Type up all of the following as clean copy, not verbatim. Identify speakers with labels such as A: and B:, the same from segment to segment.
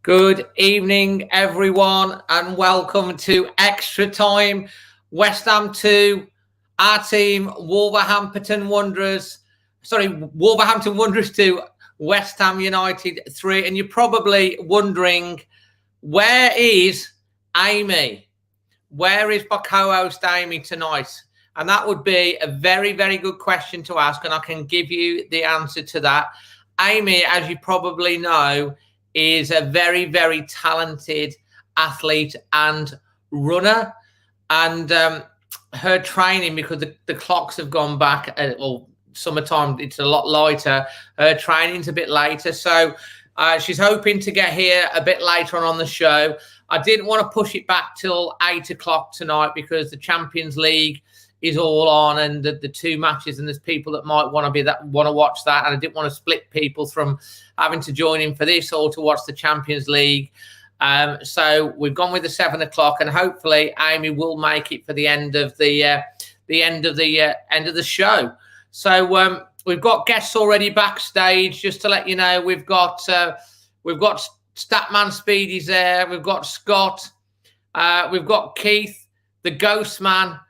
A: Good evening, everyone, and welcome to Extra Time. West Ham 2, our team, Wolverhampton Wanderers 2, West Ham United 3. And you're probably wondering, where is Amy? Where is my co-host Amy tonight? And that would be a very, very good question to ask, and I can give you the answer to that. Amy, as you probably know, is a very, very talented athlete and runner. And her training, because the clocks have gone back, or summertime, it's a lot lighter. Her training's a bit later. So she's hoping to get here a bit later on the show. I didn't want to push it back till 8 o'clock tonight because the Champions League is all on, and the two matches, and there's people that might want to watch that, and I didn't want to split people from having to join in for this or to watch the Champions League. So we've gone with the 7 o'clock, and hopefully Amy will make it for the end of the end of the show. So we've got guests already backstage. Just to let you know, we've got Statman Speedy's there. We've got Scott. We've got Keith, the Ghost Man,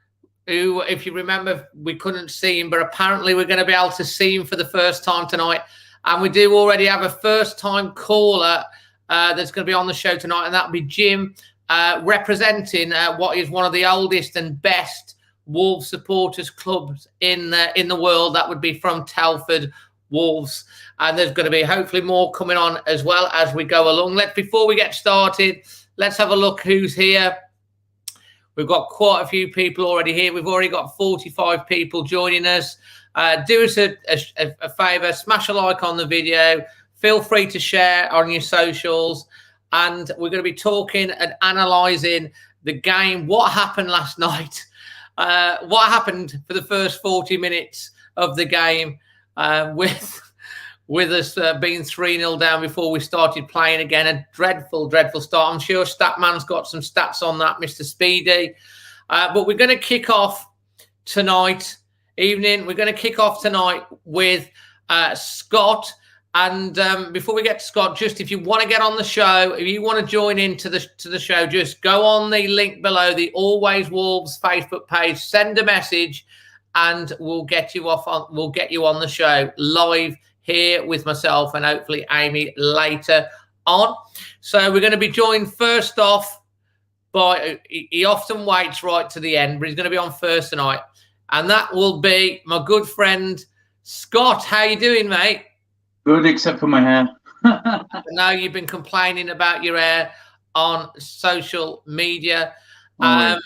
A: who, if you remember, we couldn't see him, but apparently we're going to be able to see him for the first time tonight. And we do already have a first-time caller that's going to be on the show tonight, and that'll be Jim, representing what is one of the oldest and best Wolves supporters clubs in the world. That would be from Telford Wolves. And there's going to be hopefully more coming on as well as we go along. Before we get started, let's have a look who's here. We've got quite a few people already here. We've already got 45 people joining us. Do us a favour, smash a like on the video. Feel free to share on your socials. And we're going to be talking and analysing the game. What happened last night? What happened for the first 40 minutes of the game with us being 3-0 down before we started playing again. A dreadful, dreadful start. I'm sure Statman's got some stats on that, Mr. Speedy. But we're going to kick off tonight evening. We're going to kick off tonight with Scott. And before we get to Scott, just if you want to get on the show, if you want to join into the show, just go on the link below, the Always Wolves Facebook page, send a message, and we'll get you on the show live here with myself and hopefully Amy later on. So we're going to be joined first off by, he often waits right to the end, but he's going to be on first tonight. And that will be my good friend, Scott. How you doing, mate?
B: Good, except for my hair.
A: I know you've been complaining about your hair on social media. Yeah,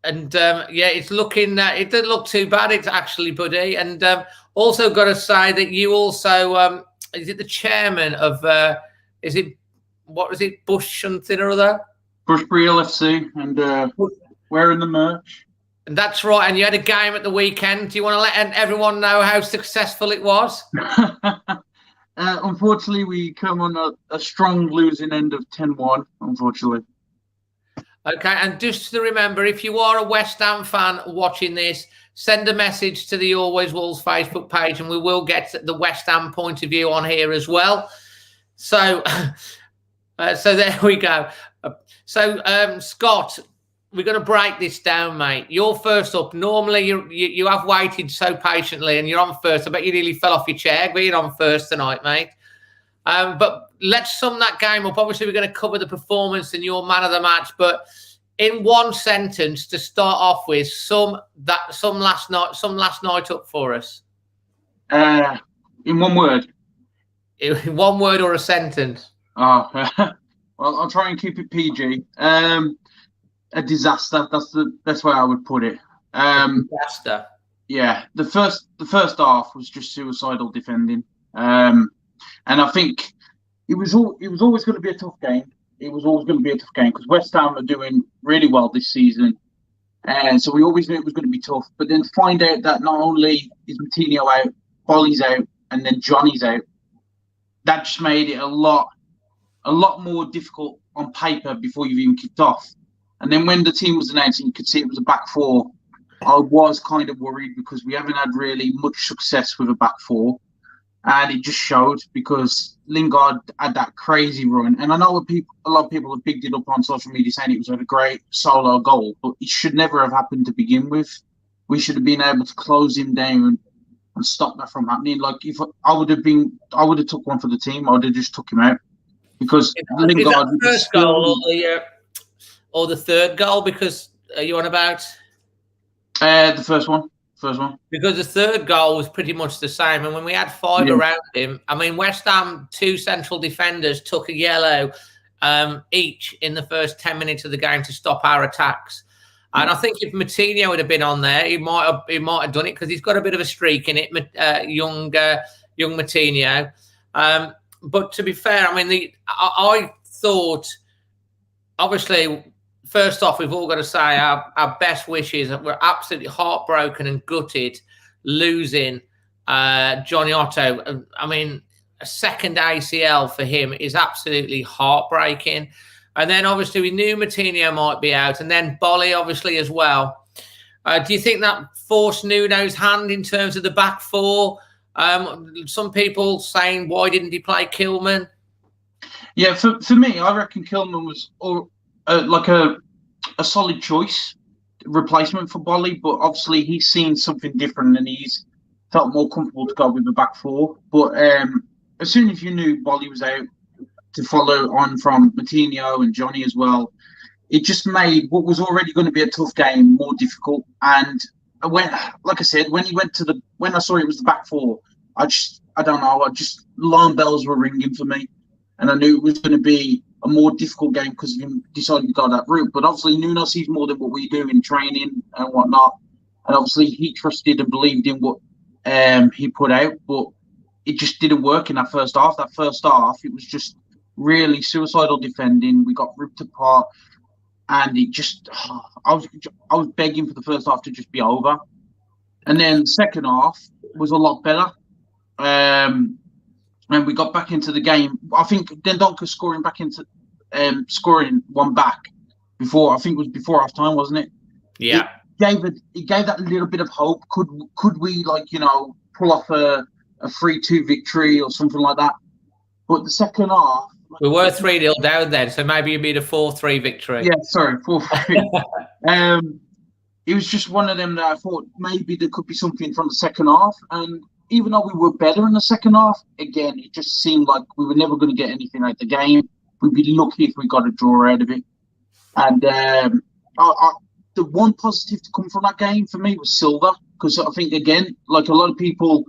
A: it's looking, it doesn't look too bad. It's actually, buddy. And also got to say that you also, is it the chairman of, Bush something or other?
B: Bushbury LFC, and wearing the merch.
A: And that's right. And you had a game at the weekend. Do you want to let everyone know how successful it was?
B: Unfortunately, we come on a strong losing end of 10-1, unfortunately.
A: Okay, and just to remember, if you are a West Ham fan watching this, send a message to the Always Wolves Facebook page, and we will get the West Ham point of view on here as well. So, so there we go. So, Scott, we're going to break this down, mate. You're first up. Normally, you have waited so patiently, and you're on first. I bet you nearly fell off your chair being on first tonight, mate. But let's sum that game up. Obviously, we're going to cover the performance and your man of the match. But in one sentence to start off with, sum last night up for us.
B: In one word.
A: In one word or a sentence?
B: Oh, well, I'll try and keep it PG. A disaster. That's the best way I would put it.
A: Disaster.
B: Yeah, the first half was just suicidal defending. And I think it was always going to be a tough game. It was always going to be a tough game because West Ham are doing really well this season. And so we always knew it was going to be tough. But then to find out that not only is Martinho out, Bolly's out, and then Johnny's out, that just made it a lot more difficult on paper before you've even kicked off. And then when the team was announced and you could see it was a back four, I was kind of worried because we haven't had really much success with a back four. and it just showed because Lingard had that crazy run. And I know a lot of people have picked it up on social media saying it was a great solo goal, but it should never have happened to begin with. We should have been able to close him down and stop that from happening. Like if I would have took one for the team. I would have just took him out because Lingard.
A: Is that the first goal or the third goal? Because are you on about
B: the first one?
A: Because the third goal was pretty much the same, and when we had five around him, I mean, West Ham 2 central defenders took a yellow each in the first 10 minutes of the game to stop our attacks. And I think if Moutinho would have been on there, he might have done it because he's got a bit of a streak in it, young Moutinho. But to be fair, I mean, I thought, obviously, first off, we've all got to say our best wishes. We're absolutely heartbroken and gutted losing Johnny Otto. I mean, a second ACL for him is absolutely heartbreaking. And then obviously we knew Moutinho might be out, and then Bolly obviously as well. Do you think that forced Nuno's hand in terms of the back four? Some people saying, why didn't he play Kilman?
B: Yeah, for me, I reckon Kilman was like a solid choice, replacement for Bolly, but obviously he's seen something different and he's felt more comfortable to go with the back four. But as soon as you knew Bolly was out, to follow on from Moutinho and Johnny as well, it just made what was already going to be a tough game more difficult. And when I said, when I saw it was the back four, alarm bells were ringing for me, and I knew it was going to be a more difficult game because of him deciding to go that route. But obviously Nuno sees more than what we do in training and whatnot, and obviously he trusted and believed in what he put out, but it just didn't work in that first half. That first half, it was just really suicidal defending. We got ripped apart, and it just I was begging for the first half to just be over. And then the second half was a lot better, and we got back into the game. I think Dendoncker scoring one back before, I think it was before half time, wasn't it?
A: Yeah,
B: it gave that little bit of hope. Could we pull off a 3-2 victory or something like that? But the second half,
A: we were 3-0 down then, so maybe you made a 4-3 victory.
B: Yeah, sorry, 4-3. It was just one of them that I thought maybe there could be something from the second half. And even though we were better in the second half, again, it just seemed like we were never going to get anything out of the game. We'd be lucky if we got a draw out of it. And the one positive to come from that game for me was Silva, because I think, again, like a lot of people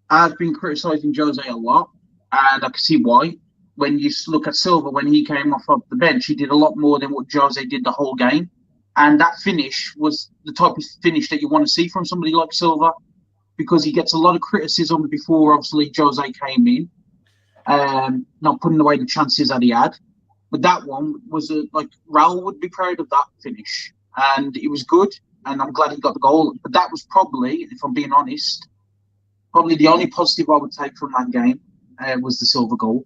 B: have been criticising Jose a lot, and I can see why. When you look at Silva, when he came off of the bench, he did a lot more than what Jose did the whole game. And that finish was the type of finish that you want to see from somebody like Silva, because he gets a lot of criticism before, obviously, Jose came in, not putting away the chances that he had. But that one was Raul would be proud of that finish. And it was good, and I'm glad he got the goal. But that was probably, if I'm being honest, probably the only positive I would take from that game was the Silva goal.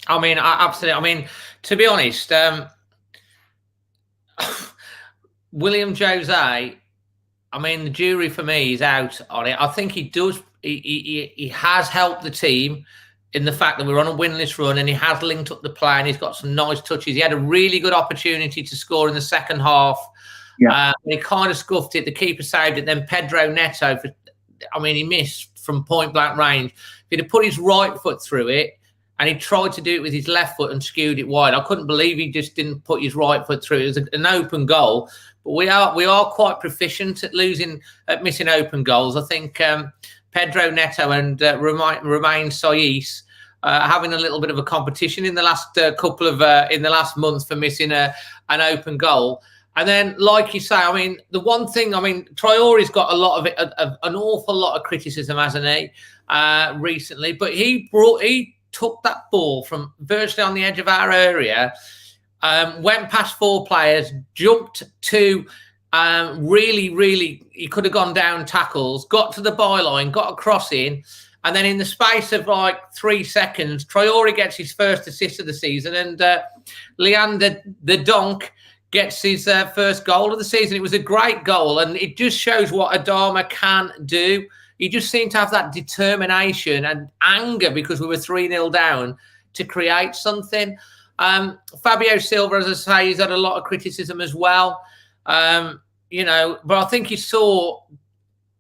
A: I mean, absolutely. I mean, to be honest, William Jose, I mean, the jury for me is out on it. I think he does. He has helped the team in the fact that we're on a winless run, and he has linked up the play, and he's got some nice touches. He had a really good opportunity to score in the second half. Yeah, he kind of scuffed it. The keeper saved it. Then Pedro Neto, he missed from point blank range. If he'd have put his right foot through it, and he tried to do it with his left foot and skewed it wide, I couldn't believe he just didn't put his right foot through. It was an open goal, but we are quite proficient at missing open goals. I think Pedro Neto and Romain Saiss having a little bit of a competition in the last in the last month for missing an open goal. And then, like you say, I mean, the one thing, Traore's got a lot of it, an awful lot of criticism, hasn't he, recently? But he took that ball from virtually on the edge of our area, went past 4 players, jumped to really, he could have gone down tackles, got to the byline, got a cross in, and then in the space of 3 seconds, Traore gets his first assist of the season, and Leander the Donk gets his first goal of the season. It was a great goal, and it just shows what Adama can do. he just seemed to have that determination and anger because we were 3-0 down to create something. Fabio Silva, as I say, he's had a lot of criticism as well. You know, but I think you saw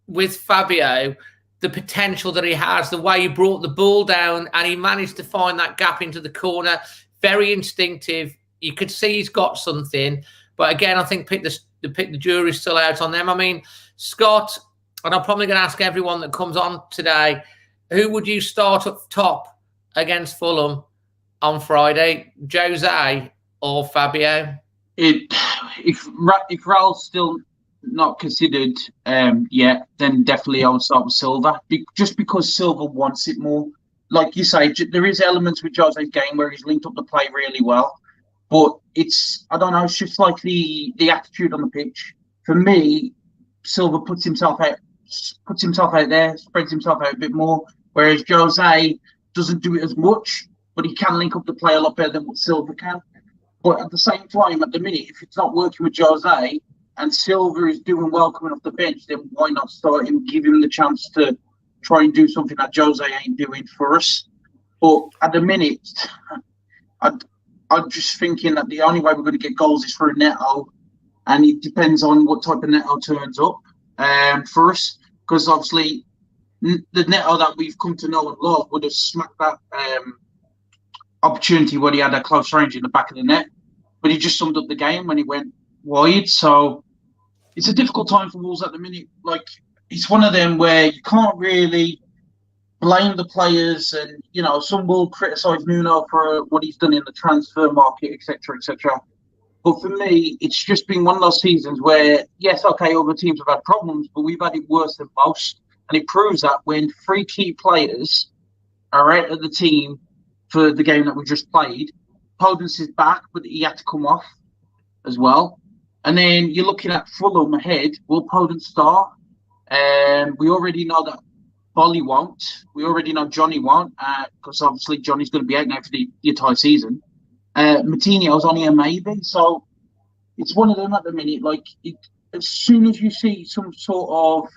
A: with Fabio the potential that he has, the way he brought the ball down and he managed to find that gap into the corner. Very instinctive. You could see he's got something. But again, I think the jury's still out on them. I mean, Scott, and I'm probably going to ask everyone that comes on today, who would you start up top against Fulham on Friday, Jose or Fabio?
B: If Raul's still not considered yet, then definitely I would start with Silva, just because Silva wants it more. Like you say, there is elements with Jose's game where he's linked up the play really well, but I don't know, it's just like the attitude on the pitch. For me, Silva puts himself out there, spreads himself out a bit more, whereas Jose doesn't do it as much, but he can link up the play a lot better than what Silva can. But at the same time, at the minute, if it's not working with Jose and Silva is doing well coming off the bench, then why not start him, give him the chance to try and do something that Jose ain't doing for us. But at the minute, I'm just thinking that the only way we're going to get goals is through Neto, and it depends on what type of Neto turns up for us, because obviously the Neto that we've come to know and love would have smacked that opportunity where he had a close range in the back of the net, but he just summed up the game when he went wide. So it's a difficult time for Wolves at the minute. Like, it's one of them where you can't really blame the players, and you know, some will criticise Nuno for what he's done in the transfer market, etc., etc. But for me, it's just been one of those seasons where, yes, okay, other teams have had problems, but we've had it worse than most, and it proves that when 3 key players are out of the team for the game that we just played, Podence is back, but he had to come off as well. And then you're looking at Fulham ahead. Will Podence start? We already know that Bolly won't. We already know Johnny won't, because obviously Johnny's going to be out now for the entire season. Moutinho's only a maybe. So it's one of them at the minute. Like, as soon as you see some sort of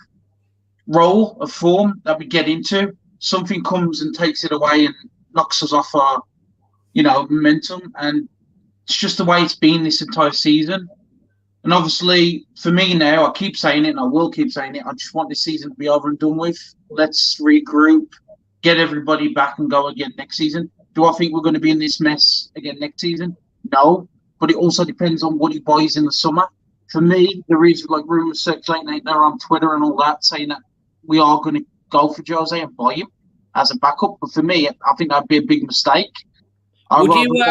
B: role of form that we get into, something comes and takes it away and knocks us off our, momentum. And it's just the way it's been this entire season. And obviously, for me now, I keep saying it and I will keep saying it, I just want this season to be over and done with. Let's regroup, get everybody back and go again next season. Do I think we're going to be in this mess again next season? No. But it also depends on what he buys in the summer. For me, there is rumours circulating out there on Twitter and all that saying that we are going to go for Jose and buy him as a backup. But for me, I think that'd be a big mistake.
A: Would you?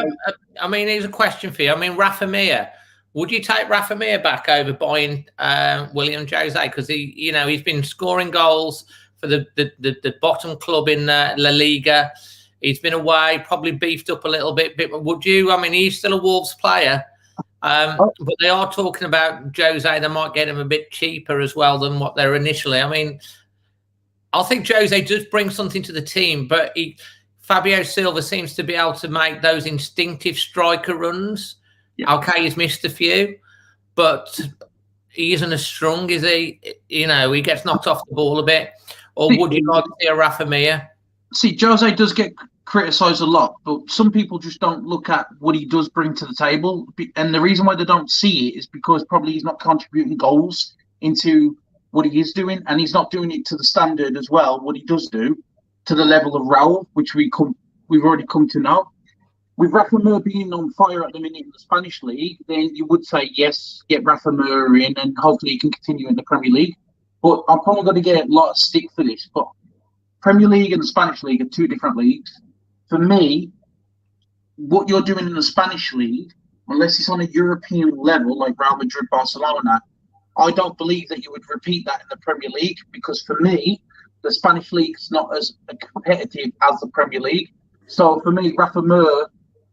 A: Here's a question for you. Rafa Mir. Would you take Rafa Mir back over buying William Jose? Because he's been scoring goals for the bottom club in La Liga. He's been away, probably beefed up a little bit. But would you? He's still a Wolves player. But they are talking about Jose. They might get him a bit cheaper as well than what they're initially. I think Jose does bring something to the team, but Fabio Silva seems to be able to make those instinctive striker runs. Yeah. Okay, he's missed a few, but he isn't as strong, is he? He gets knocked off the ball a bit. Or would you like to see a Rafa Mir?
B: See, Jose does get criticised a lot, but some people just don't look at what he does bring to the table. And the reason why they don't see it is because probably he's not contributing goals into what he is doing, and he's not doing it to the standard as well, what he does do, to the level of Raul, which we've already come to know. With Rafa Mir being on fire at the minute in the Spanish League, then you would say, yes, get Rafa Mir in and hopefully he can continue in the Premier League. But I'm probably going to get a lot of stick for this. But Premier League and the Spanish League are 2 different leagues. For me, what you're doing in the Spanish League, unless it's on a European level like Real Madrid, Barcelona, I don't believe that you would repeat that in the Premier League, because for me, the Spanish League is not as competitive as the Premier League. So for me, Rafa Mir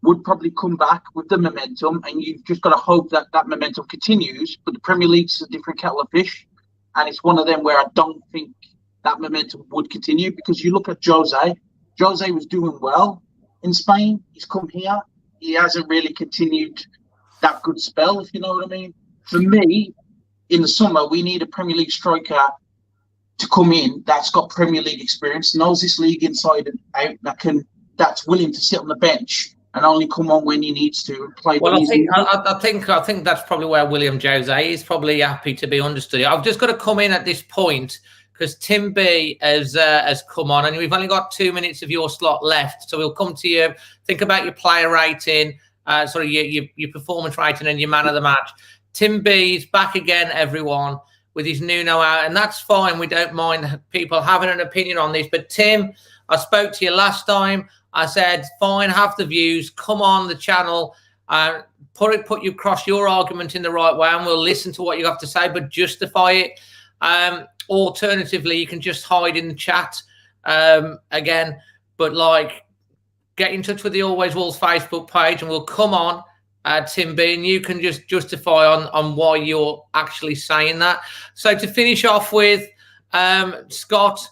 B: would probably come back with the momentum, and you've just got to hope that that momentum continues. But the Premier League's a different kettle of fish, and it's one of them where I don't think that momentum would continue, because you look at Jose. Jose was doing well in Spain. He's come here. He hasn't really continued that good spell, if you know what I mean. For me, in the summer, we need a Premier League striker to come in that's got Premier League experience, knows this league inside and out, that's willing to sit on the bench and only come on when he needs to and play.
A: Well, I think that's probably where William Jose is probably happy to be understood. I've just got to come in at this point because Tim B has come on, and we've only got 2 minutes of your slot left, so we'll come to you. Think about your player rating, your performance rating, and your man of the match. Tim B's back again, everyone, with his Nuno out, and that's fine. We don't mind people having an opinion on this. But Tim, I spoke to you last time. I said, fine, have the views. Come on the channel, put you across your argument in the right way, and we'll listen to what you have to say, but justify it. Alternatively, you can just hide in the chat again. But get in touch with the Always Wolves Facebook page, and we'll come on. Tim B, and you can just justify on why you're actually saying that. So to finish off with, Scott,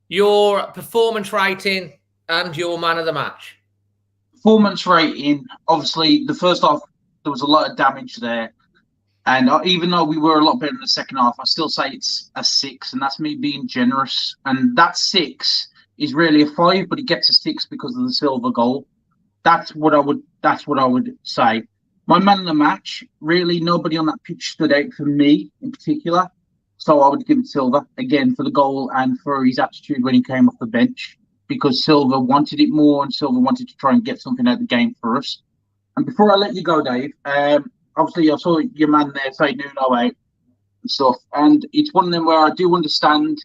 A: your performance rating and your man of the match.
B: Performance rating, obviously, the first half, there was a lot of damage there. And even though we were a lot better in the second half, I still say it's a 6, and that's me being generous. And that 6 is really a 5, but it gets a 6 because of the Silva goal. That's what I would say. My man of the match, really nobody on that pitch stood out for me in particular. So I would give it Silva again for the goal and for his attitude when he came off the bench, because Silva wanted it more and Silva wanted to try and get something out of the game for us. And before I let you go, Dave, obviously I saw your man there say Nuno out and stuff. And it's one of them where I do understand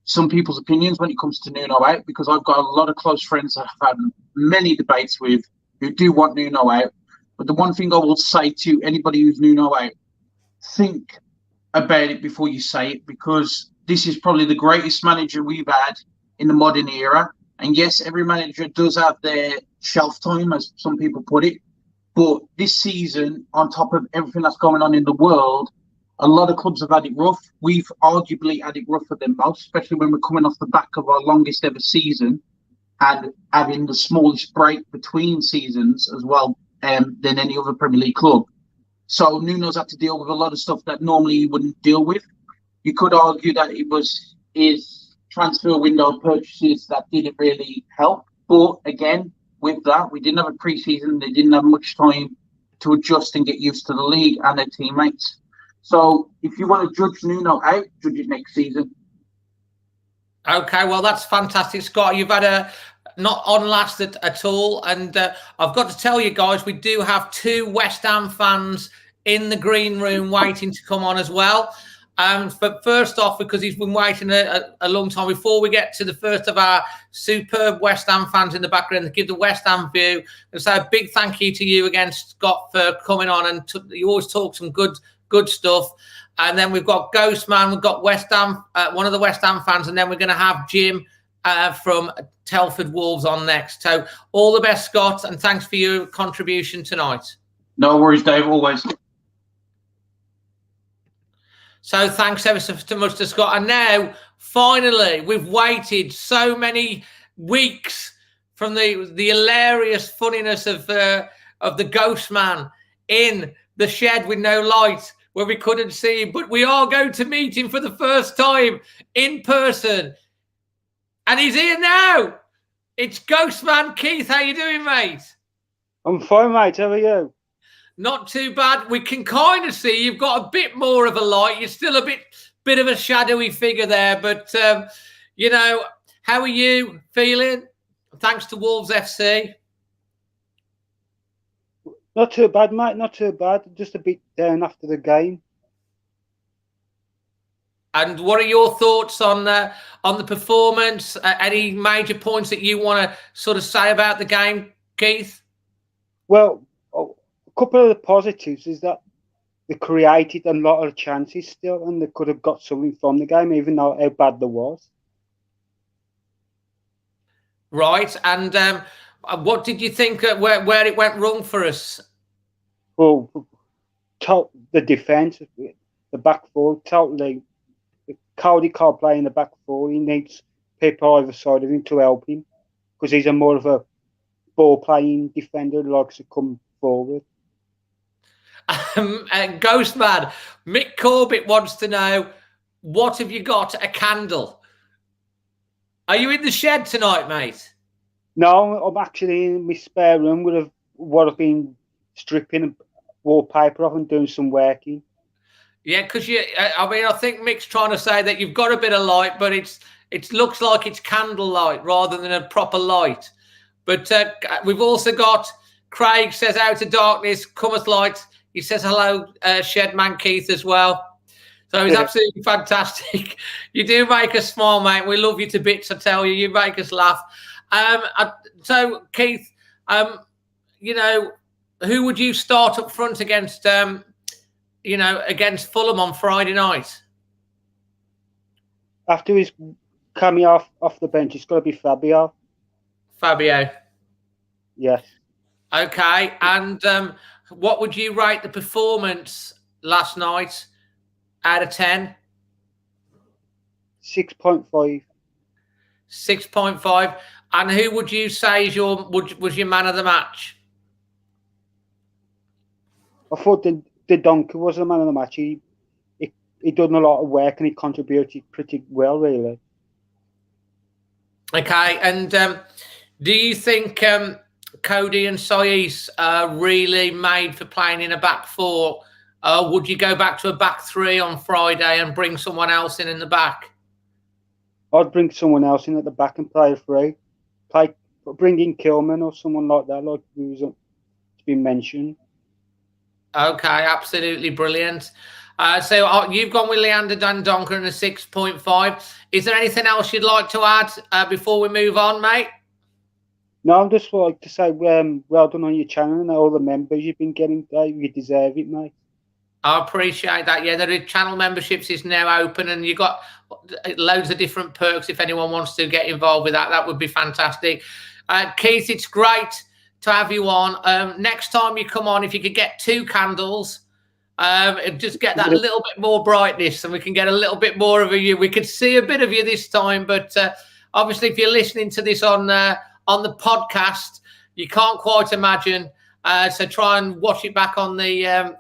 B: some people's opinions when it comes to Nuno out, because I've got a lot of close friends that I've had many debates with who do want Nuno out. But the one thing I will say to anybody who's Nuno out, think about it before you say it, because this is probably the greatest manager we've had in the modern era. And yes, every manager does have their shelf time, as some people put it. But this season, on top of everything that's going on in the world, a lot of clubs have had it rough. We've arguably had it rougher than most, especially when we're coming off the back of our longest ever season and having the smallest break between seasons as well than any other Premier League club. So Nuno's had to deal with a lot of stuff that normally he wouldn't deal with. You could argue that it was his transfer window purchases that didn't really help. But again, with that, we didn't have a pre-season. They didn't have much time to adjust and get used to the league and their teammates. So if you want to judge Nuno out, judge it next season.
A: Okay, well, that's fantastic, Scott. You've had not on last at all. And I've got to tell you guys, we do have 2 West Ham fans in the green room waiting to come on as well. But first off, because he's been waiting a long time, before we get to the first of our superb West Ham fans in the background to give the West Ham view, and say a big thank you to you again, Scott, for coming on. And you always talk some good stuff. And then we've got Ghostman, we've got West Ham, one of the West Ham fans, and then we're going to have Jim from Telford Wolves on next. So all the best, Scott, and thanks for your contribution tonight.
B: No worries, Dave, always.
A: So thanks ever so much to Scott. And now, finally, we've waited so many weeks from the hilarious funniness of the Ghost Man in the shed with no light, where we couldn't see him. But we are going to meet him for the first time in person. And he's here now. It's Ghost Man Keith. How you doing, mate?
C: I'm fine, mate. How are you?
A: Not too bad. We can kind of see you've got a bit more of a light. You're still a bit of a shadowy figure there. But, how are you feeling? Thanks to Wolves FC.
C: Not too bad, mate. Not too bad. Just a bit down after the game.
A: And what are your thoughts on the performance? Any major points that you want to sort of say about the game, Keith?
C: Well, a couple of the positives is that they created a lot of chances still, and they could have got something from the game, even though how bad there was.
A: Right. And what did you think where it went wrong for us?
C: Well, the defence, the back four, totally. Cody can't play in the back four. He needs people either side of him to help him, because he's a more of a ball-playing defender who likes to come forward.
A: And Ghostman, Mick Corbett wants to know, what have you got? A candle. Are you in the shed tonight, mate?
C: No, I'm actually in my spare room with what I've been stripping wallpaper off and doing some working.
A: Yeah, because I think Mick's trying to say that you've got a bit of light, but it looks like it's candlelight rather than a proper light. But we've also got Craig says, out of darkness cometh light. He says hello, Shedman Keith as well. So he's absolutely fantastic. You do make us smile, mate. We love you to bits, I tell you. You make us laugh. So, Keith, who would you start up front against, against Fulham on Friday night?
C: After he's coming off the bench, it's got to be Fabio.
A: Fabio.
C: Yes.
A: Okay. And what would you rate the performance last night out of 10?
C: 6.5.
A: 6.5. And who would you say is was your man of the match?
C: I thought the Donkey was the man of the match. He done a lot of work and he contributed pretty well, really.
A: Okay. And do you think Cody and Saiss are really made for playing in a back four? Would you go back to a back three on Friday and bring someone else in the back?
C: I'd bring someone else in at the back and play a free. Bring in Kilman or someone like that, like who's been mentioned.
A: Okay, absolutely brilliant. So you've gone with Leander Dendoncker and a 6.5. Is there anything else you'd like to add before we move on, mate?
C: No, I'd just like to say well done on your channel and all the members you've been getting. You deserve it, mate.
A: I appreciate that. Yeah, the channel memberships is now open and you've got loads of different perks if anyone wants to get involved with that. That would be fantastic. Keith, it's great to have you on. Next time you come on, if you could get 2 candles, just get that little bit more brightness and we can get a little bit more of you. We could see a bit of you this time, but obviously if you're listening to this on the podcast, you can't quite imagine. So try and watch it back on the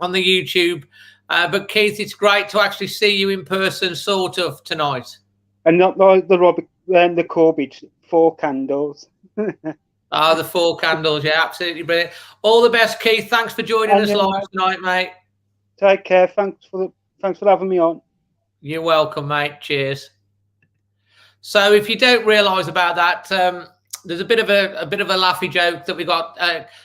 A: YouTube. But Keith, it's great to actually see you in person, sort of, tonight. And
C: not like the Corbett 4 candles.
A: The 4 candles, yeah, absolutely brilliant. All the best, Keith. Thanks for joining us live tonight, mate.
C: Take care. Thanks for having me on.
A: You're welcome, mate. Cheers. So, if you don't realise about that, there's a bit of a laughy joke that we got.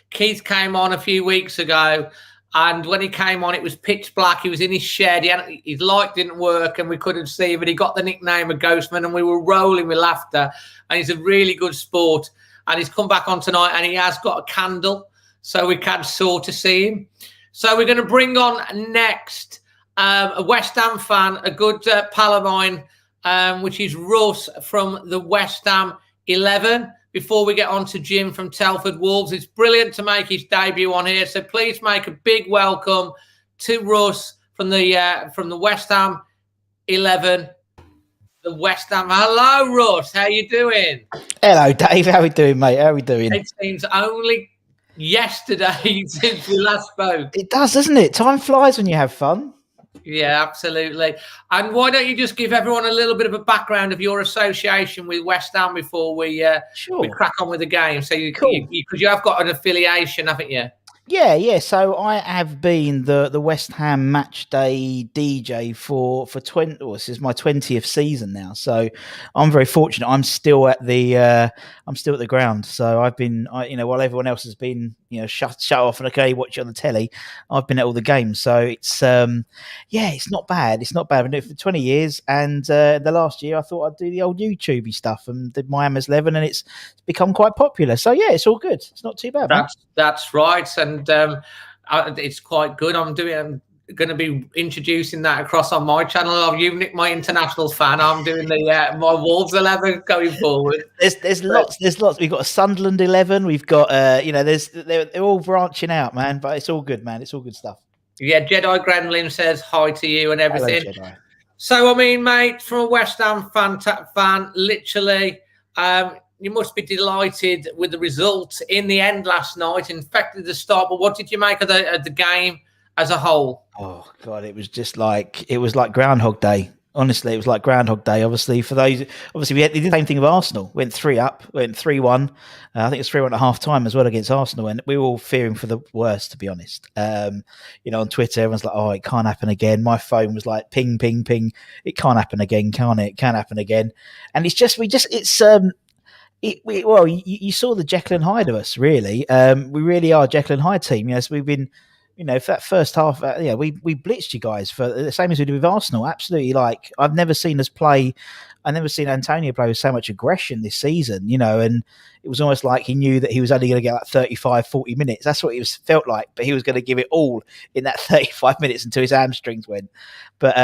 A: Keith came on a few weeks ago. And when he came on, it was pitch black. He was in his shed. His light didn't work and we couldn't see him. But he got the nickname of Ghostman and we were rolling with laughter. And he's a really good sport. And he's come back on tonight and he has got a candle. So we can sort of see him. So we're going to bring on next a West Ham fan, a good pal of mine, which is Russ from the West Ham 11. Before we get on to Jim from Telford Wolves, it's brilliant to make his debut on here. So please make a big welcome to Russ from the West Ham 11. The West Ham. Hello, Russ. How you doing?
D: Hello, Dave. How we doing, mate? How we doing?
A: It seems only yesterday since we last spoke.
D: It does, doesn't it? Time flies when you have fun.
A: Yeah, absolutely. And why don't you just give everyone a little bit of a background of your association with West Ham before we crack on with the game? So because you have got an affiliation, haven't you?
D: Yeah. So I have been the West Ham match day DJ for 20. Well, this is my 20th season now. So I'm very fortunate. I'm still at the ground. So I've been, while everyone else has been, shut off and okay, watch it on the telly, I've been at all the games. So it's it's not bad. It's not bad. I've been doing it for 20 years, and the last year I thought I'd do the old YouTubey stuff and did my Hammers 11, and it's become quite popular. So yeah, it's all good. It's not too bad.
A: That's right, and it's quite good. I'm going to be introducing that across on my channel. You, Nick, my international fan. I'm doing my Wolves 11 going forward.
D: There's lots. We've got a Sunderland 11. We've got they're all branching out, man. But it's all good, man. It's all good stuff.
A: Yeah, Jedi Gremlin says hi to you and everything.
D: Hello, Jedi.
A: So I mean, mate, from a West Ham fan, literally, you must be delighted with the result in the end last night. In fact, at the start, but what did you make of the game as a whole?
D: Oh God, it was like Groundhog Day. Honestly, it was like Groundhog Day. Obviously, we did the same thing with Arsenal. Went 3-up, went 3-1. I think it was 3-1 at half time as well against Arsenal, and we were all fearing for the worst, to be honest. On Twitter, everyone's like, "Oh, it can't happen again." My phone was like, "Ping, ping, ping." It can't happen again, can it? It can happen again. And you saw the Jekyll and Hyde of us, really. We really are a Jekyll and Hyde team. So we've been. For that first half, we blitzed you guys for the same as we did with Arsenal. Absolutely, I've never seen Antonio play with so much aggression this season, and it was almost like he knew that he was only going to get 35, 40 minutes. That's what it felt like, but he was going to give it all in that 35 minutes until his hamstrings went. But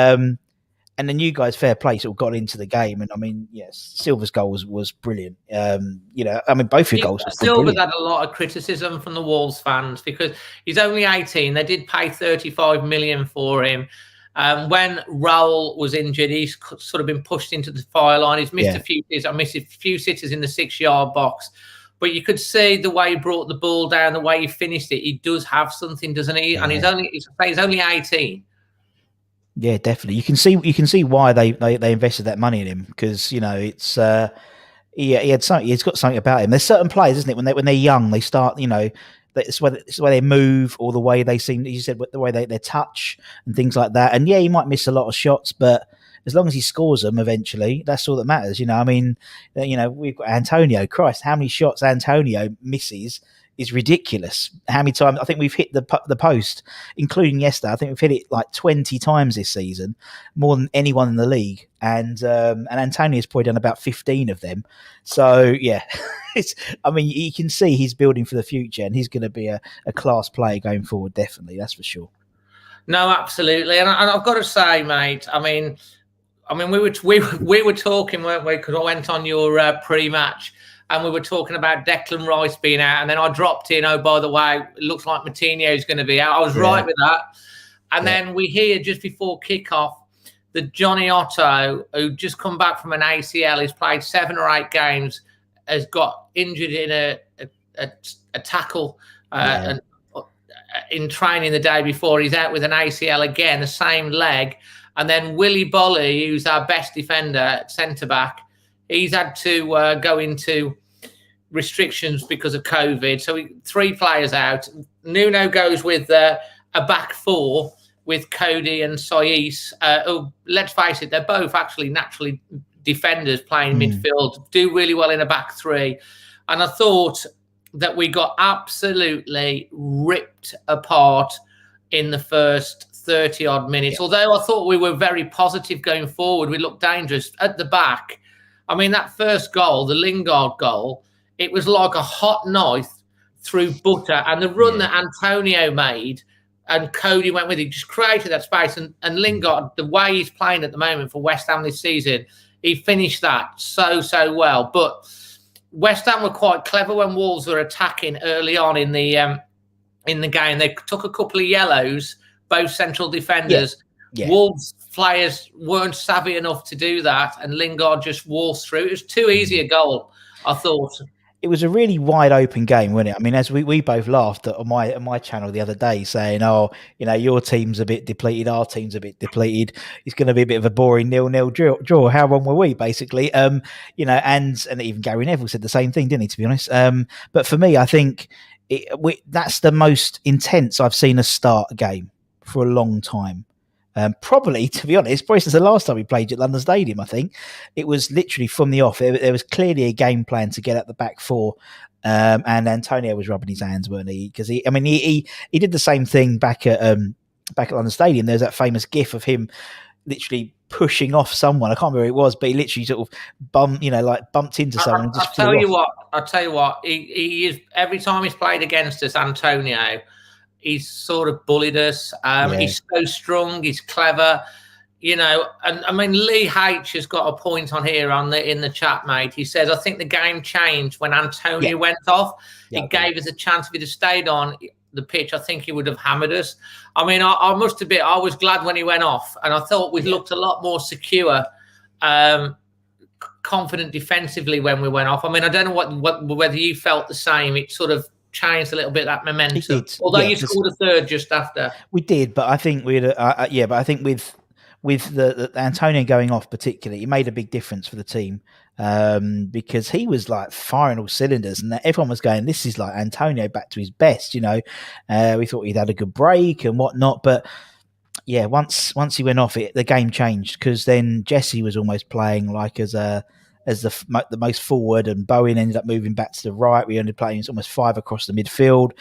D: and then you guys, fair play, sort of got into the game. And I mean, yes, Silva's goal was brilliant. Both your goals were
A: Silva's had a lot of criticism from the Wolves fans because he's only 18. They did pay 35 million for him. When Raul was injured, he's sort of been pushed into the fire line. He's missed a few sitters in the 6-yard box. But you could see the way he brought the ball down, the way he finished it. He does have something, doesn't he? Yeah. And he's only 18.
D: Yeah, definitely. You can see why they invested that money in him because it's he had something. He's got something about him. There's certain players, isn't it? When they're young, they start. It's the way they move or the way they seem. You said the way they touch and things like that. And yeah, he might miss a lot of shots, but as long as he scores them eventually, that's all that matters. We've got Antonio. Christ, how many shots Antonio misses is ridiculous. How many times I think we've hit the post, including yesterday. I think we've hit it like 20 times this season, more than anyone in the league. And Antonio's probably done about 15 of them. So yeah, you can see he's building for the future, and he's going to be a class player going forward. Definitely, that's for sure.
A: No, absolutely, and I've got to say, mate. I mean, we were talking, weren't we? Because I went on your pre-match. And we were talking about Declan Rice being out. And then I dropped in, oh, by the way, it looks like Moutinho's going to be out. I was right with that. And then we hear just before kickoff that Johnny Otto, who just come back from an ACL, he's played 7 or 8 games, has got injured in a tackle in training the day before. He's out with an ACL again, the same leg. And then Willy Bolly, who's our best defender at centre-back, he's had to go into restrictions because of COVID. So 3 players out. Nuno goes with a back 4 with Cody and Saiss. Let's face it, they're both actually naturally defenders playing midfield, do really well in a back 3. And I thought that we got absolutely ripped apart in the first 30-odd minutes. Although I thought we were very positive going forward, we looked dangerous at the back. I mean, that first goal, the Lingard goal, it was like a hot knife through butter. And the run that Antonio made and Cody went with it, just created that space. And Lingard, the way he's playing at the moment for West Ham this season, he finished that so well. But West Ham were quite clever when Wolves were attacking early on in the game. They took a couple of yellows, both central defenders. Yeah. Wolves players weren't savvy enough to do that, and Lingard just waltzed through. It was too easy a goal, I thought.
D: It was a really wide open game, wasn't it? I mean, as we both laughed on my channel the other day, saying, "Oh, your team's a bit depleted, our team's a bit depleted. It's going to be a bit of a boring 0-0 draw." How wrong were we, basically? And even Gary Neville said the same thing, didn't he? To be honest, but for me, I think that's the most intense I've seen us start a game for a long time. Probably, to be honest, probably since the last time we played at London Stadium, I think it was literally from the off. There was clearly a game plan to get at the back 4, and Antonio was rubbing his hands, weren't he? Because he did the same thing back at London Stadium. There's that famous GIF of him literally pushing off someone. I can't remember who it was, but he literally sort of bumped into someone.
A: I'll tell you what. He is, every time he's played against us, Antonio, he's sort of bullied us. He's so strong. He's clever, And I mean, Lee H has got a point on here in the chat, mate. He says, I think the game changed when Antonio went off. It gave us a chance. If he'd have stayed on the pitch, I think he would have hammered us. I mean, I must admit, I was glad when he went off, and I thought we looked a lot more secure, confident defensively when we went off. I mean, I don't know whether you felt the same. It sort of changed a little bit that momentum.
D: It did.
A: Although
D: Yeah,
A: you scored a third just after.
D: We did, but I think but I think with the Antonio going off particularly, it made a big difference for the team, because he was like firing all cylinders, and everyone was going, "This is like Antonio back to his best." We thought he'd had a good break and whatnot, but yeah, once he went off, the game changed, because then Jesse was almost playing like as the most forward, and Bowen ended up moving back to the right. We ended up playing almost 5 across the midfield.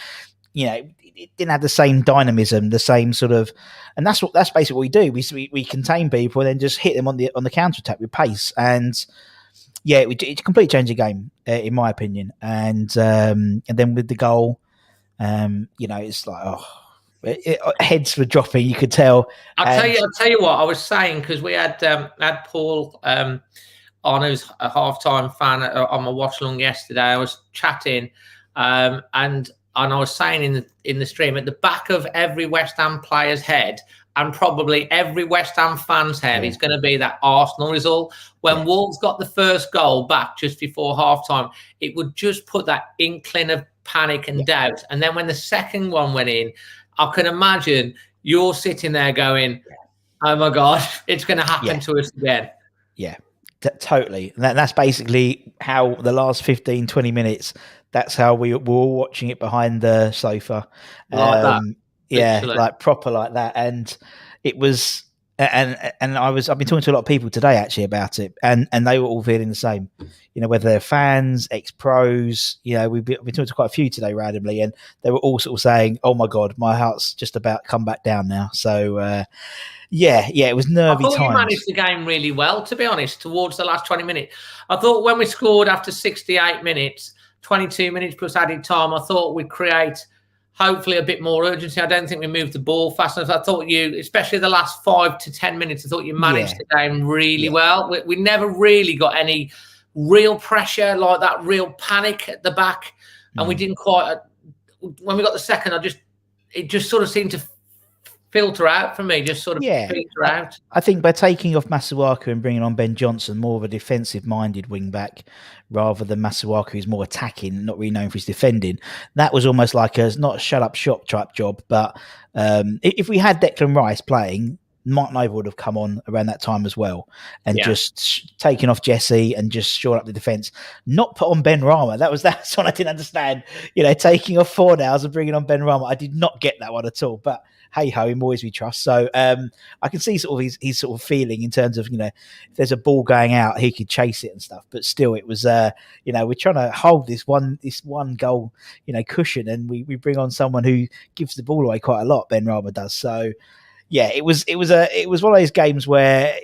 D: It didn't have the same dynamism, the same sort of, and that's basically what we do. We contain people and then just hit them on the counter attack with pace, and yeah, it completely changed the game, in my opinion. And then with the goal, it's like heads were dropping. You could tell.
A: I'll tell you what I was saying, because we had Paul on, who's a half-time fan on my watch along yesterday. I was chatting, and I was saying in the stream, at the back of every West Ham player's head, and probably every West Ham fan's head, is going to be that Arsenal result. When Wolves got the first goal back just before halftime, it would just put that inkling of panic and doubt. And then when the second one went in, I can imagine you're sitting there going, "Oh my God, it's going to happen to us again." Yeah,
D: totally. That's basically how the last 15, 20 minutes, that's how we were all watching it behind the sofa.
A: Like that.
D: Yeah,
A: literally.
D: like proper like that. And it was, and I've been talking to a lot of people today actually about it, and they were all feeling the same. Whether they're fans, ex-pros, we've been talking to quite a few today randomly, and they were all sort of saying, "Oh my God, my heart's just about come back down now." So, it was nervy times.
A: I thought you managed the game really well, to be honest, towards the last 20 minutes. I thought when we scored after 68 minutes, 22 minutes plus added time, I thought we'd create hopefully a bit more urgency. I don't think we moved the ball fast enough. I thought you, especially the last 5 to 10 minutes, I thought you managed the game really well. We never really got any real pressure, like that real panic at the back. And we didn't quite, when we got the second, it just sort of seemed to filter out for me, just sort of filter out.
D: I think by taking off Masuaku and bringing on Ben Johnson, more of a defensive-minded wing-back, rather than Masuaku, who's more attacking, not really known for his defending, that was almost like not a shut-up-shop type job. But if we had Declan Rice playing, Mark Noble would have come on around that time as well, and just taken off Jesse and just shored up the defence. Not put on Ben Rama. That's what I didn't understand. Taking off Fornals and bringing on Ben Rama. I did not get that one at all. But hey ho, him always we trust. So I can see sort of his sort of feeling in terms of if there's a ball going out, he could chase it and stuff. But still, it was we're trying to hold this one goal cushion, and we bring on someone who gives the ball away quite a lot. Ben Rama does. So. Yeah, it was one of those games where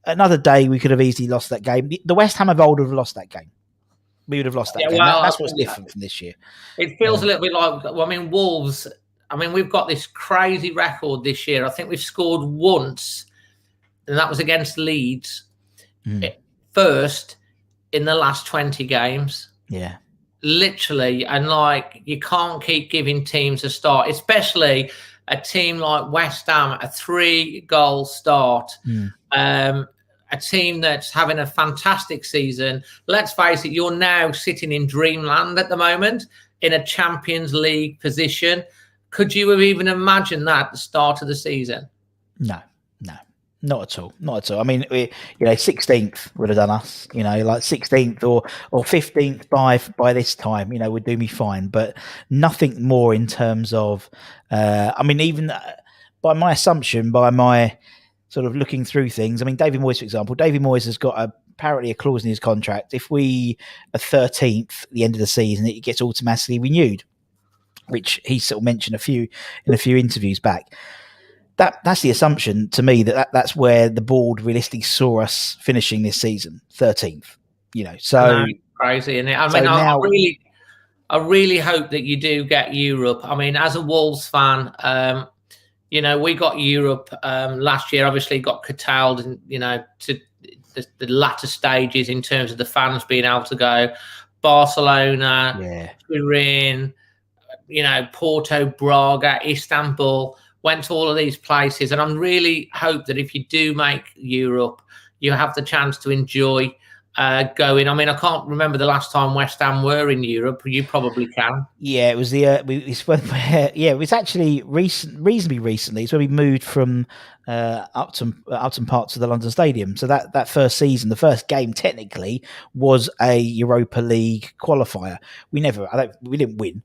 D: another day we could have easily lost that game. The West Ham of old would have lost that game. We would have lost that game. That's what's different from this year.
A: It feels a little bit like Wolves. We've got this crazy record this year. I think we've scored once, and that was against Leeds. First in the last 20 games.
D: Yeah, literally,
A: and you can't keep giving teams a start, especially a team like West Ham, a 3-goal start, a team that's having a fantastic season. Let's face it, you're now sitting in dreamland at the moment in a Champions League position. Could you have even imagined that at the start of the season?
D: No, not at all. Not at all. 16th would have done us, like 16th or 15th by this time, would do me fine, but nothing more in terms of, even by my assumption, by my sort of looking through things. David Moyes, for example, has got apparently a clause in his contract. If we are 13th at the end of the season, it gets automatically renewed, which he sort of mentioned in a few interviews back. That's the assumption to me that's where the board realistically saw us finishing this season, 13th. So
A: crazy, isn't it? I really hope that you do get Europe. As a Wolves fan, we got Europe last year. Obviously, got curtailed, to the latter stages in terms of the fans being able to go. Barcelona, Turin, Porto, Braga, Istanbul. Went to all of these places, and I really hope that if you do make Europe, you have the chance to enjoy going. I mean, I can't remember the last time West Ham were in Europe. You probably can.
D: Yeah, it was it was actually reasonably recently. It's when we moved from Upton Park to the London Stadium. So that first season, the first game technically was a Europa League qualifier. We didn't win.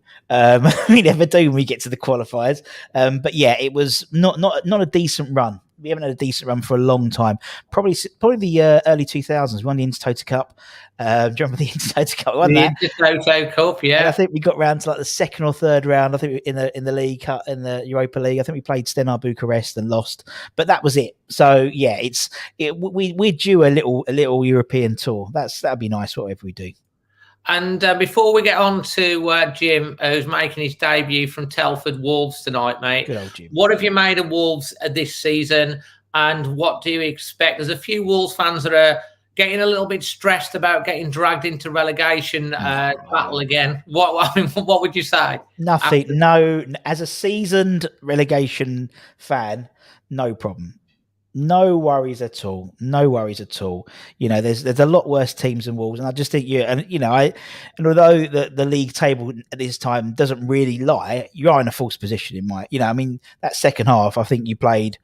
D: We never do when we get to the qualifiers. But yeah, it was not a decent run. We haven't had a decent run for a long time. Probably the early 2000s. We won the Intertoto Cup. Do you remember the Intertoto Cup?
A: The Intertoto Cup, yeah.
D: And I think we got round to like the second or third round. I think in the league, in the Europa League. I think we played Stenar Bucharest and lost, but that was it. So yeah, we're due a little European tour. That'd be nice. Whatever we do.
A: And before we get on to Jim, who's making his debut from Telford Wolves tonight, mate.
D: Good old Jim.
A: What have you made of Wolves this season, and what do you expect? There's a few Wolves fans that are getting a little bit stressed about getting dragged into relegation battle again. What would you say?
D: Nothing. No, as a seasoned relegation fan, no problem. No worries at all. No worries at all. You know, there's a lot worse teams than Wolves, and I just think although the league table at this time doesn't really lie, you are in a false position in my. I mean, that second half, I think you played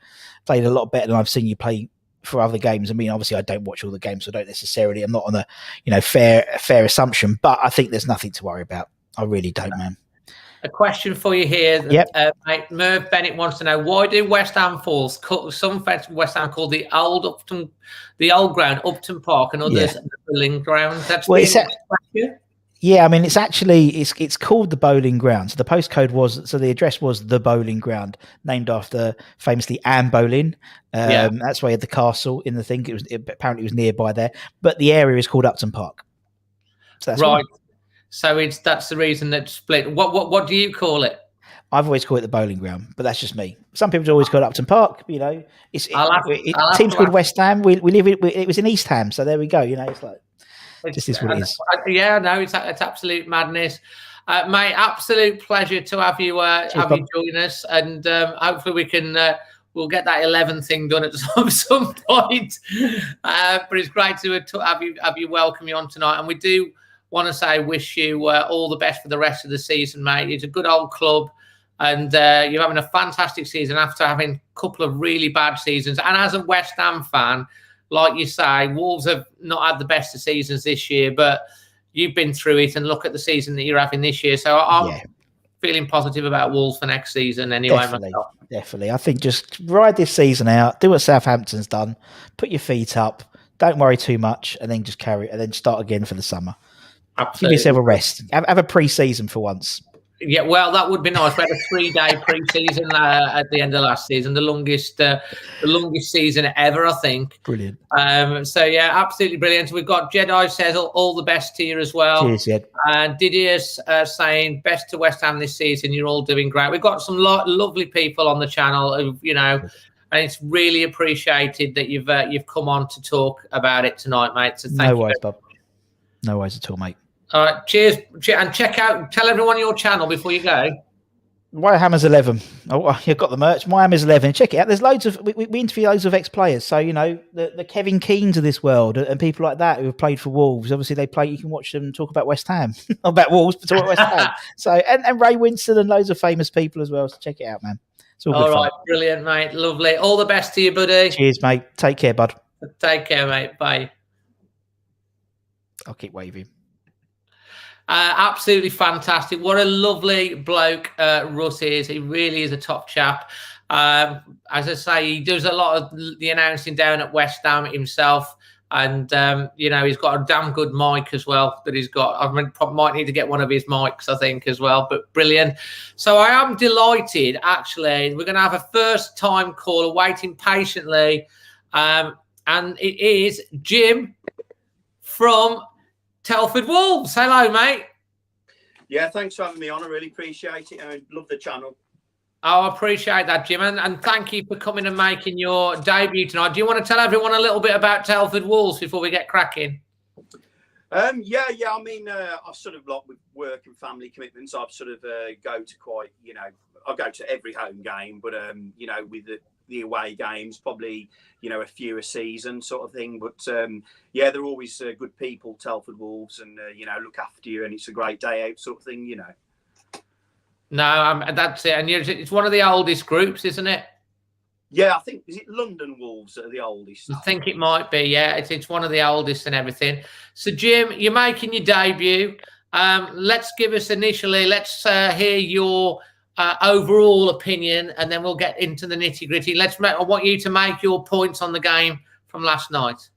D: a lot better than I've seen you play for other games. I mean, obviously, I don't watch all the games, so I don't necessarily. I'm not on a fair assumption, but I think there's nothing to worry about. I really don't, man.
A: A question for you here.
D: Yep.
A: Mate, Merv Bennett wants to know, why do West Ham fans, some West Ham call the old ground Upton Park, and others the Bowling Ground?
D: Yeah, I mean, it's called the Bowling Ground. So the postcode the address was the Bowling Ground, named after famously Anne Boleyn. That's why you had the castle in the thing. Apparently it was nearby there, but the area is called Upton Park. So that's
A: right. So that's the reason that split. What do you call it?
D: I've always called it the Bowling Ground, but that's just me. Some people always call it Upton Park. Teams called West Ham. We live it was in East Ham, so there we go. It's like this is what it is.
A: Yeah, no, it's absolute madness, mate. Absolute pleasure to have you join us, and hopefully we can. We'll get that 11 thing done at some point. But it's great to have you welcome you on tonight, and we do want to say wish you all the best for the rest of the season, mate. It's a good old club, and you're having a fantastic season after having a couple of really bad seasons. And as a West Ham fan, like you say, Wolves have not had the best of seasons this year, but you've been through it, and look at the season that you're having this year. So I'm feeling positive about Wolves for next season anyway.
D: Definitely. I think just ride this season out, do what Southampton's done, put your feet up, don't worry too much, and then just carry it, and then start again for the summer.
A: Absolutely.
D: Give yourself a rest. Have a pre-season for once.
A: Yeah, well, that would be nice. We had a 3-day pre-season at the end of last season, the longest season ever, I think.
D: Brilliant.
A: So yeah, absolutely brilliant. We've got Jedi says all the best to you as well.
D: Cheers, Jed.
A: And Didier's saying best to West Ham this season. You're all doing great. We've got some lovely people on the channel who, and it's really appreciated that you've come on to talk about it tonight, mate. So thank you.
D: No worries, Bob. No worries at all, mate.
A: All right, cheers. And tell everyone your channel before you go.
D: Hammers 11. Oh, you've got the merch. My Hammers 11. Check it out. There's loads of we interview loads of ex-players. So the Kevin Keanes of this world and people like that who have played for Wolves. Obviously, they play. You can watch them talk about West Ham, not about Wolves, but talk about West Ham. So and Ray Winston and loads of famous people as well. So check it out, man. It's all
A: right, brilliant, mate. Lovely. All the best to you, buddy.
D: Cheers, mate. Take care, bud.
A: Take care, mate. Bye.
D: I'll keep waving.
A: Absolutely fantastic. What a lovely bloke Russ is. He really is a top chap. As I say, he does a lot of the announcing down at West Ham himself. And, he's got a damn good mic as well that he's got. I might need to get one of his mics, I think, as well. But brilliant. So I am delighted, actually. We're going to have a first-time caller waiting patiently. And it is Jim from Telford Wolves. Hello, mate.
E: Yeah, thanks for having me on. I really appreciate it. I love the channel.
A: Oh, I appreciate that, Jim. And thank you for coming and making your debut tonight. Do you want to tell everyone a little bit about Telford Wolves before we get cracking?
E: I mean, I sort of like with work and family commitments, I've sort of go to quite, I go to every home game, but, with the the away games, probably, you know, a few a season sort of thing. But yeah, they're always good people, Telford Wolves, and you know, look after you, and it's a great day out sort of thing, you know.
A: No, that's it. And it's one of the oldest groups, isn't it?
E: Yeah, I think, is it London Wolves that are the oldest?
A: I think it might be, yeah. It's one of the oldest and everything. So, Jim, you're making your debut. Let's hear your overall opinion, and then we'll get into the nitty-gritty. I want you to make your points on the game from last night.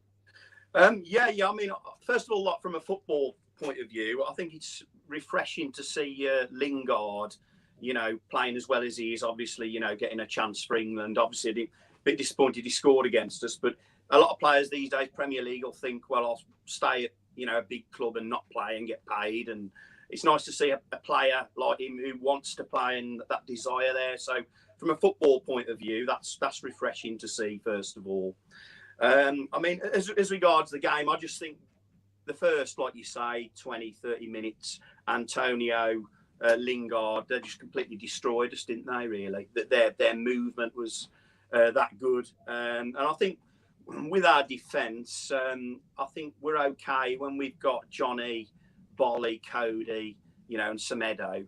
E: Yeah. I mean, first of all, like, from a football point of view, I think it's refreshing to see Lingard, you know, playing as well as he is, obviously, you know, getting a chance for England. Obviously, a bit disappointed he scored against us, but a lot of players these days, Premier League, will think, well, I'll stay at, you know, a big club and not play and get paid. And it's nice to see a player like him who wants to play and that desire there. So from a football point of view, that's refreshing to see, first of all. I mean, as regards the game, I just think the first, like you say, 20, 30 minutes, Antonio, Lingard, they just completely destroyed us, didn't they, really? That their movement was that good. And I think with our defence, I think we're okay when we've got Johnny, Bolly, Cody, you know, and Semedo.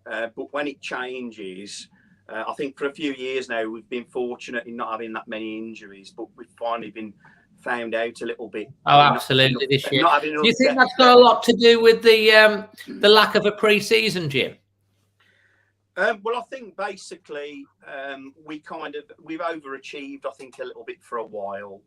E: But when it changes, I think for a few years now, we've been fortunate in not having that many injuries, but we've finally been found out a little bit.
A: Oh, absolutely, this year. Do you think that's got a lot to do with the lack of a pre-season, Jim?
E: Well, I think basically we've overachieved, I think, a little bit for a while.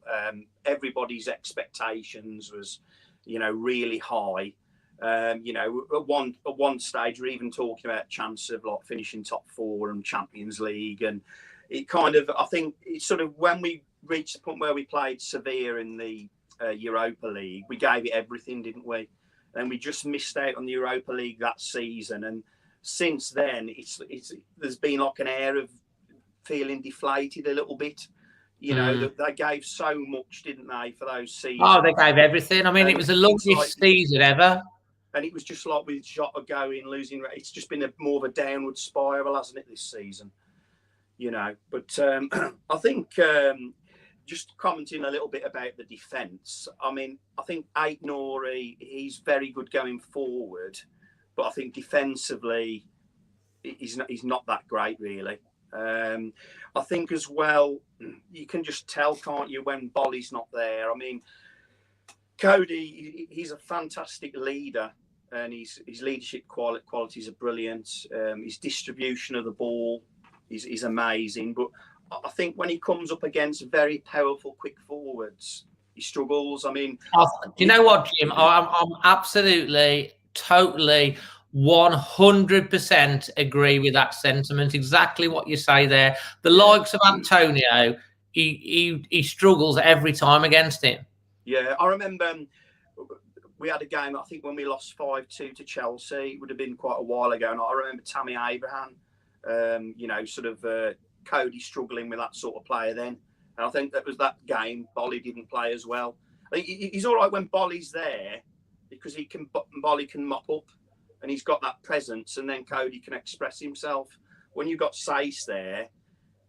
E: Everybody's expectations was, you know, really high. You know, at one stage, we're even talking about chance of like finishing top 4 and Champions League, and it kind of, I think, it's sort of when we reached the point where we played Sevilla in the Europa League, we gave it everything, didn't we? And we just missed out on the Europa League that season, and since then, there's been like an air of feeling deflated a little bit. You know, they gave so much, didn't they, for those seasons? Oh,
A: they gave everything. I mean, it was the longest season ever.
E: And it was just like with Jota going, losing. It's just been more of a downward spiral, hasn't it, this season? You know, but I think just commenting a little bit about the defence. I mean, I think Ait-Nouri, he's very good going forward. But I think defensively, he's not that great, really. I think as well, you can just tell, can't you, when Bolly's not there? I mean, Cody, he's a fantastic leader, and his leadership qualities are brilliant. His distribution of the ball is amazing. But I think when he comes up against very powerful, quick forwards, he struggles. I mean,
A: do you know what, Jim? I'm absolutely, totally, 100% agree with that sentiment. Exactly what you say there. The likes of Antonio, he struggles every time against him.
E: Yeah, I remember we had a game, I think, when we lost 5-2 to Chelsea. It would have been quite a while ago. And I remember Tammy Abraham, you know, sort of Cody struggling with that sort of player then. And I think that was that game. Bolly didn't play as well. I think he's all right when Bolly's there because Bolly can mop up and he's got that presence, and then Cody can express himself. When you've got Sace there,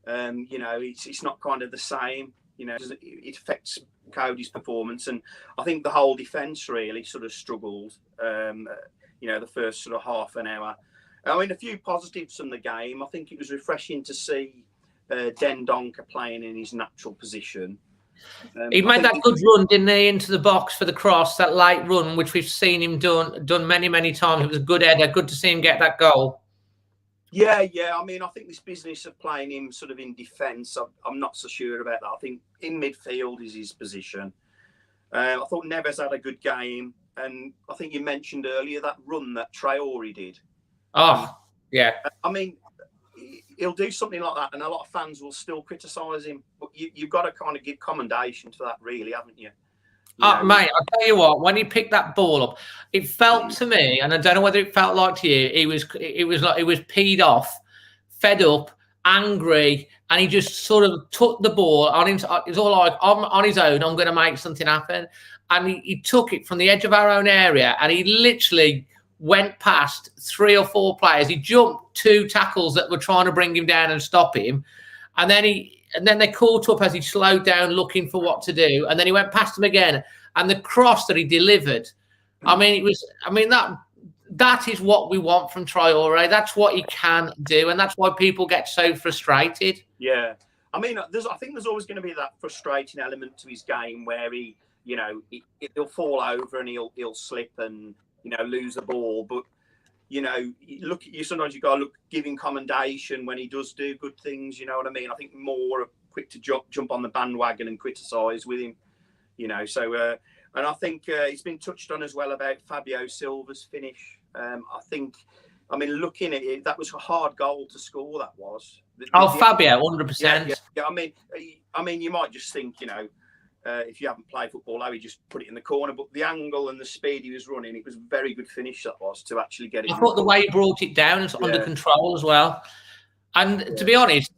E: you know, it's not kind of the same. You know, it affects Cody's performance, and I think the whole defence really sort of struggled. You know, the first sort of half an hour. I mean, a few positives from the game. I think it was refreshing to see Dendoncker playing in his natural position.
A: He made that good run, didn't he, into the box for the cross, that late run, which we've seen him done many, many times. It was a good header. Good to see him get that goal.
E: Yeah. I mean, I think this business of playing him sort of in defence, I'm not so sure about that. I think in midfield is his position. I thought Neves had a good game. And I think you mentioned earlier that run that Traore did.
A: Oh, yeah.
E: I mean, he'll do something like that, and a lot of fans will still criticise him. But you've got to kind of give commendation to that, really, haven't you?
A: Mate, I'll tell you what. When he picked that ball up, it felt to me, and I don't know whether it felt like to you, it was like he was peed off, fed up, angry, and he just sort of took the ball on him. It's all like, I'm on his own. I'm going to make something happen, and he took it from the edge of our own area, and he literally went past 3 or 4 players. He jumped 2 tackles that were trying to bring him down and stop him. And then and then they caught up as he slowed down, looking for what to do, and then he went past him again, and the cross that he delivered. I mean, that is what we want from Traore. That's what he can do, and that's why people get so frustrated.
E: Yeah, I mean, I think there's always going to be that frustrating element to his game where he, you know, he'll fall over and he'll slip and, you know, lose the ball. But, you know, sometimes you got to give him commendation when he does do good things. You know what I mean? I think more are quick to jump on the bandwagon and criticise with him. You know, so and I think it's been touched on as well about Fabio Silva's finish. I mean, looking at it, that was a hard goal to score. That was.
A: Fabio, 100%.
E: Yeah. I mean, you might just think, you know, if you haven't played football, how he just put it in the corner. But the angle and the speed he was running, it was a very good finish that was to actually get it.
A: I thought the way he brought it down is under control as well. And to be honest,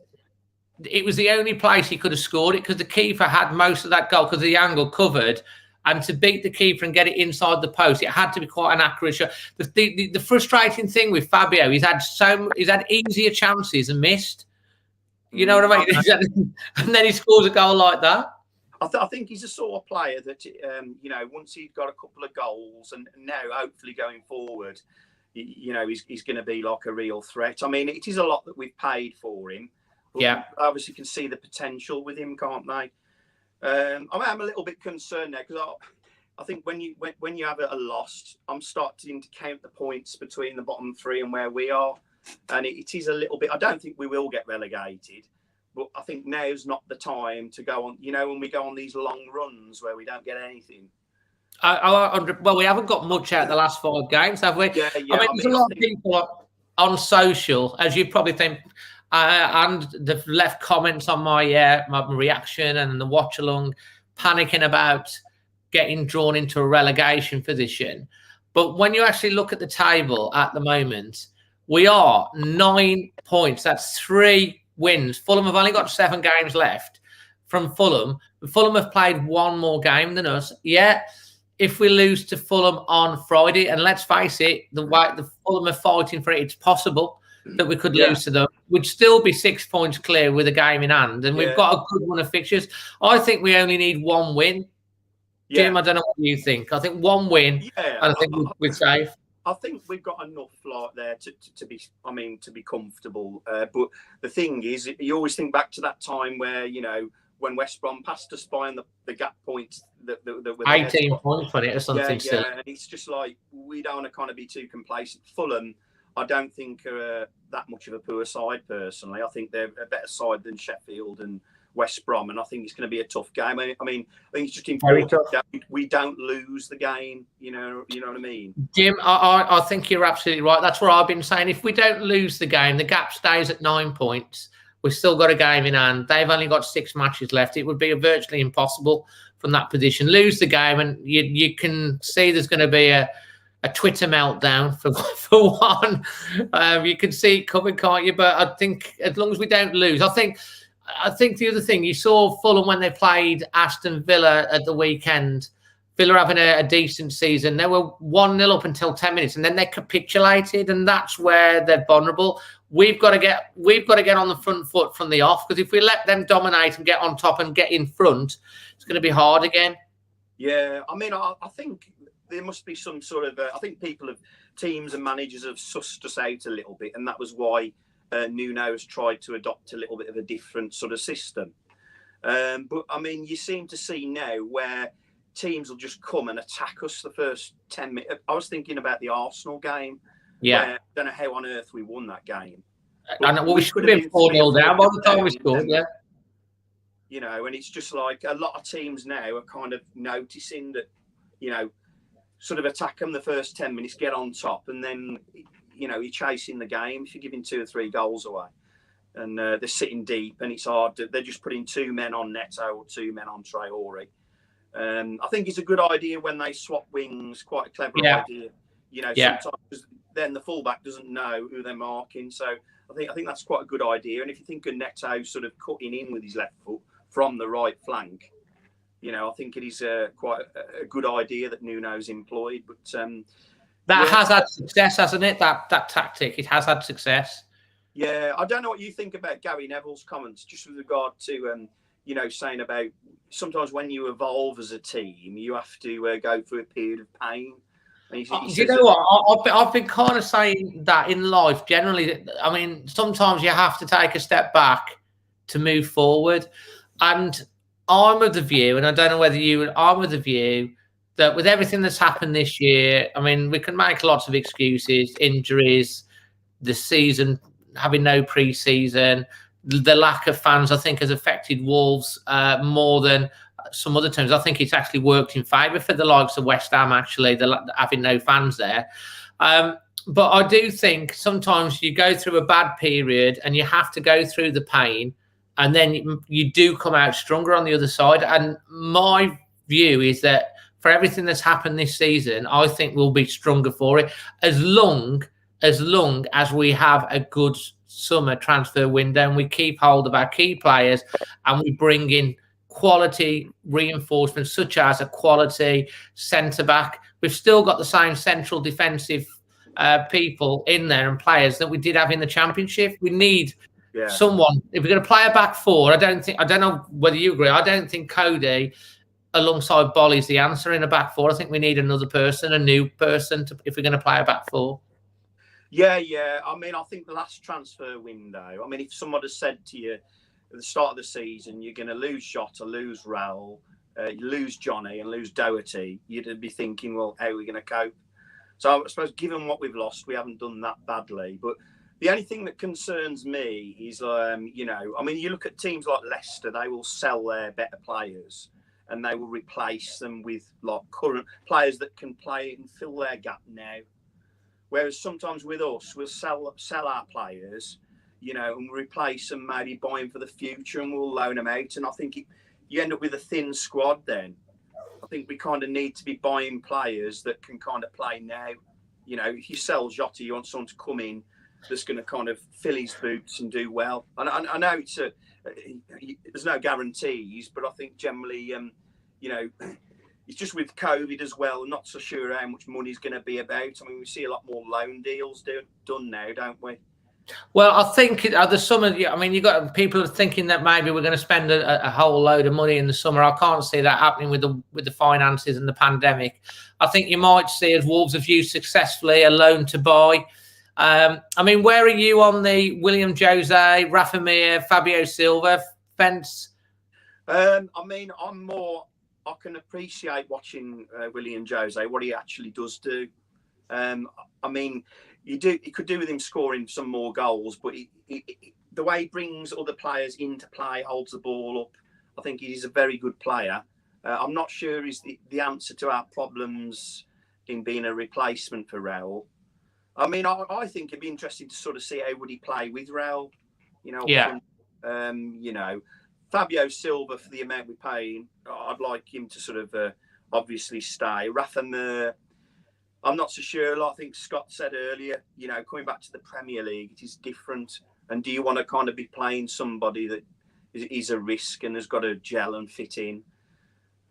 A: it was the only place he could have scored it because the keeper had most of that goal because the angle covered. And to beat the keeper and get it inside the post, it had to be quite an accurate shot. The frustrating thing with Fabio, he's had easier chances and missed. You know what I mean? And then he scores a goal like that.
E: I think he's a sort of player that, you know, once he's got a couple of goals and now hopefully going forward, you know, he's going to be like a real threat. I mean, it is a lot that we've paid for him. But
A: yeah.
E: Obviously, can see the potential with him, can't they? I'm a little bit concerned now because I think when you have a loss, I'm starting to count the points between the bottom three and where we are, and it is a little bit. I don't think we will get relegated, but I think now's not the time to go on. You know, when we go on these long runs where we don't get anything.
A: Well, we haven't got much out the last 5 games, have we?
E: Yeah.
A: I mean, there's a lot of people on social, as you probably think. And they've left comments on my reaction and the watch along, panicking about getting drawn into a relegation position. But when you actually look at the table at the moment, we are 9 points. That's 3 wins. Fulham have only got 7 games left from Fulham. Fulham have played 1 more game than us. Yeah, if we lose to Fulham on Friday, and let's face it, the way the Fulham are fighting for it, it's possible that we could lose to them. We'd still be 6 points clear with a game in hand, and we've got a good run of fixtures. I think we only need 1 win. Jim, I don't know what you think. I think 1 win, and I think we're safe.
E: I think we've got enough like there to be comfortable. But the thing is, you always think back to that time where, you know, when West Brom passed us by and the gap points that were
A: 18 points on it or something.
E: Yeah, and it's just like we don't want to kind of be too complacent. Fulham, I don't think are that much of a poor side personally. I think they're a better side than Sheffield and West Brom, and I think it's going to be a tough game. I think it's just important that we don't lose the game. You know what I mean,
A: Jim? I think you're absolutely right. That's what I've been saying. If we don't lose the game, the gap stays at 9 points. We've still got a game in hand. They've only got 6 matches left. It would be virtually impossible from that position. Lose the game, and you can see there's going to be a Twitter meltdown for one. You can see it coming, can't you? But I think as long as we don't lose, I think the other thing, you saw Fulham when they played Aston Villa at the weekend. Villa having a decent season. They were 1-0 up until 10 minutes, and then they capitulated, and that's where they're vulnerable. We've got to get on the front foot from the off, because if we let them dominate and get on top and get in front, it's going to be hard again.
E: Yeah, I mean, I think there must be some sort of. I think teams and managers have sussed us out a little bit, and that was why Nuno has tried to adopt a little bit of a different sort of system. But I mean, you seem to see now where teams will just come and attack us the first 10 minutes. I was thinking about the Arsenal game. Yeah. I don't know how on earth we won that game.
A: And we should have been 4-0 down by the time we scored, yeah.
E: You know, and it's just like a lot of teams now are kind of noticing that, you know, sort of attack them the first 10 minutes, get on top, and then, you know, you're chasing the game if you're giving 2 or 3 goals away. And they're sitting deep, and it's hard. They're just putting 2 men on Neto or 2 men on Traore. I think it's a good idea when they swap wings. Quite a clever idea, you know. Sometimes because then the fullback doesn't know who they're marking. So I think that's quite a good idea. And if you think of Neto sort of cutting in with his left foot from the right flank, you know, I think it is quite a good idea that Nuno's employed. But
A: that has had success, hasn't it? That tactic, it has had success.
E: Yeah, I don't know what you think about Gary Neville's comments, just with regard to, you know, saying about sometimes when you evolve as a team, you have to go through a period of pain. And
A: Do you know what? I've been kind of saying that in life generally. I mean, sometimes you have to take a step back to move forward. And I'm of the view, and I don't know whether I'm of the view that with everything that's happened this year, I mean, we can make lots of excuses, injuries, the season having no pre-season, the lack of fans, I think, has affected Wolves more than some other teams. I think it's actually worked in favour for the likes of West Ham, actually, having no fans there. But I do think sometimes you go through a bad period and you have to go through the pain, and then you do come out stronger on the other side. And my view is that for everything that's happened this season, I think we'll be stronger for it as long as we have a good summer transfer window and we keep hold of our key players and we bring in quality reinforcements such as a quality centre-back. We've still got the same central defensive people in there and players that we did have in the Championship. We need someone. If we're going to play a back four, I don't know whether you agree, I don't think Cody alongside Bolly is the answer in a back four. I think we need another person, a new person, if we're going to play a back four.
E: Yeah. I mean, I think the last transfer window, I mean, if someone had said to you at the start of the season, you're going to lose Jota, lose Raul, lose Johnny and lose Doherty, you'd be thinking, well, how are we going to cope? So I suppose given what we've lost, we haven't done that badly. But the only thing that concerns me is, you know, I mean, you look at teams like Leicester, they will sell their better players and they will replace them with like current players that can play and fill their gap now. Whereas sometimes with us, we'll sell our players, you know, and replace them, maybe buy them for the future and we'll loan them out. And I think you end up with a thin squad then. I think we kind of need to be buying players that can kind of play now. You know, if you sell Jota, you want someone to come in that's going to kind of fill his boots and do well. And I know there's no guarantees, but I think generally, you know, it's just with COVID as well, not so sure how much money's going to be about. I mean, we see a lot more loan deals done now, don't we?
A: Well, I think the summer, I mean, you've got people thinking that maybe we're going to spend a whole load of money in the summer. I can't see that happening with the finances and the pandemic. I think you might see, as Wolves have used successfully, a loan to buy. I mean, where are you on the William Jose, Rafa Mir, Fabio Silva fence?
E: I mean, I can appreciate watching William Jose, what he actually does do. I mean, you could do with him scoring some more goals, but the way he brings other players into play, holds the ball up, I think he's a very good player. I'm not sure he's the answer to our problems in being a replacement for Raul. I mean, I think it'd be interesting to sort of see how would he play with Raul. You know, you know, Fabio Silva, for the amount we're paying, I'd like him to sort of obviously stay. Rafa Mir, I'm not so sure. Like I think Scott said earlier, you know, coming back to the Premier League, it is different. And do you want to kind of be playing somebody that is a risk and has got to gel and fit in?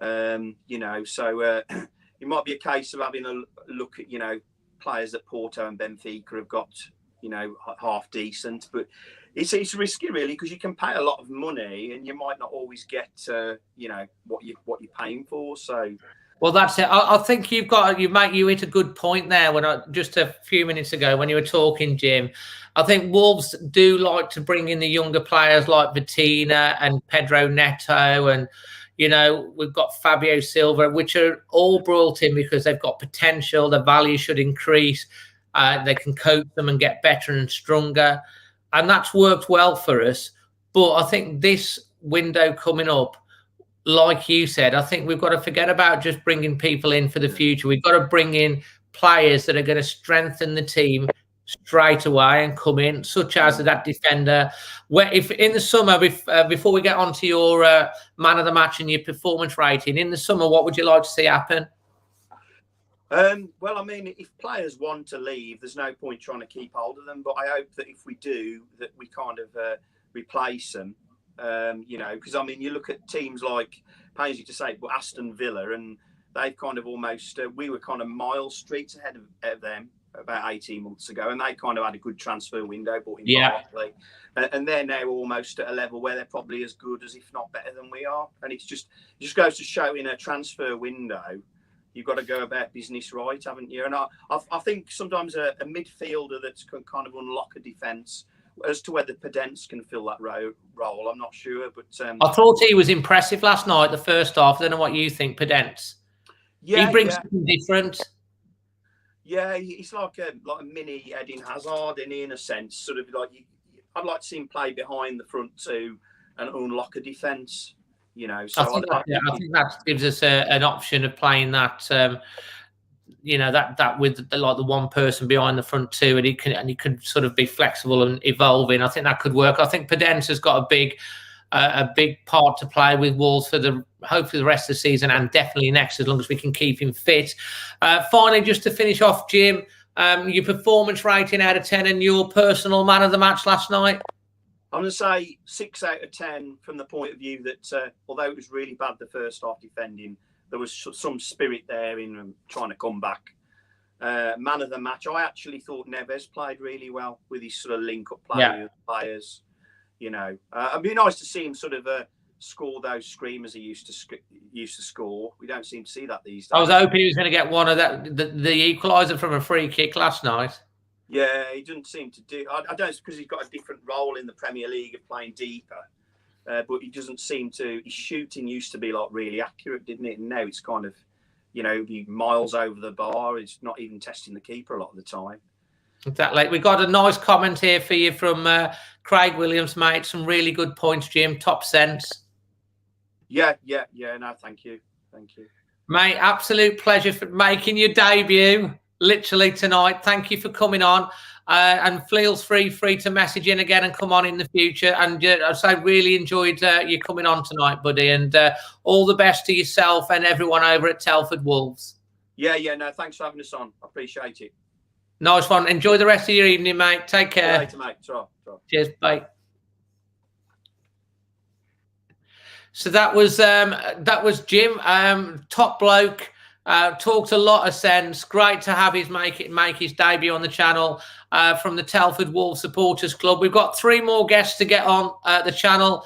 E: You know, so it might be a case of having a look at, you know, players that Porto and Benfica have got, you know, half decent. But it's risky, really, because you can pay a lot of money and you might not always get, you know, what you're paying for. So.
A: Well, that's it. I think you hit a good point there just a few minutes ago when you were talking, Jim. I think Wolves do like to bring in the younger players like Vitina and Pedro Neto, and you know, we've got Fabio Silva, which are all brought in because they've got potential. The value should increase. They can coach them and get better and stronger, and that's worked well for us. But I think this window coming up, like you said, I think we've got to forget about just bringing people in for the future. We've got to bring in players that are going to strengthen the team straight away and come in, such as that defender. Where if in the summer, before we get on to your man of the match and your performance rating, in the summer, what would you like to see happen?
E: Well, I mean, if players want to leave, there's no point trying to keep hold of them. But I hope that if we do, that we kind of replace them. You know, because I mean, you look at teams like, pains you to say, but Aston Villa, and they've kind of almost we were kind of mile streets ahead of them. about 18 months ago, and they kind of had a good transfer window, bought in Barkley, and they're now almost at a level where they're probably as good as, if not better than we are. And it just goes to show, in a transfer window, you've got to go about business right, haven't you? And I think sometimes a midfielder that can kind of unlock a defence. As to whether Podence can fill that role, I'm not sure. But
A: I thought he was impressive last night, the first half. I don't know what you think, Podence.
E: Yeah,
A: he brings something different.
E: Yeah, he's like a mini Eden Hazard, in a sense. Sort of like I'd like to see him play behind the front two and unlock a defence. You know, so
A: I think that gives us an option of playing that. That with the one person behind the front two, and he can sort of be flexible and evolving. I think that could work. I think Podence has got a big part to play with Wolves for hopefully the rest of the season, and definitely next, as long as we can keep him fit. Finally, just to finish off, Jim, your performance rating out of 10 and your personal man of the match last night.
E: I'm going to say 6 out of 10 from the point of view that although it was really bad the first half defending, there was some spirit there in trying to come back. Man of the match, I actually thought Neves played really well with his sort of link-up play with players. You know, it'd be nice to see him sort of score those screamers he used to score. We don't seem to see that these days.
A: I was hoping he was going to get one of the equaliser from a free kick last night.
E: Yeah, he doesn't seem to do. I don't, because he's got a different role in the Premier League of playing deeper. But he doesn't seem to. His shooting used to be like really accurate, didn't it? And now it's kind of, be miles over the bar. It's not even testing the keeper a lot of the time.
A: Exactly. We got a nice comment here for you from Craig Williams, mate. Some really good points, Jim. Top sense.
E: Yeah. No, thank you,
A: mate. Absolute pleasure for making your debut, literally tonight. Thank you for coming on. And feel free to message in again and come on in the future. And I really enjoyed you coming on tonight, buddy. And all the best to yourself and everyone over at Telford Wolves.
E: Yeah. No, thanks for having us on. I appreciate it.
A: Nice one. Enjoy the rest of your evening, mate. Take care.
E: Later, mate. Ta.
A: Cheers. Bye. So that was Jim. Top bloke. Talked a lot of sense. Great to have make his debut on the channel from the Telford Wolves Supporters Club. We've got 3 more guests to get on the channel.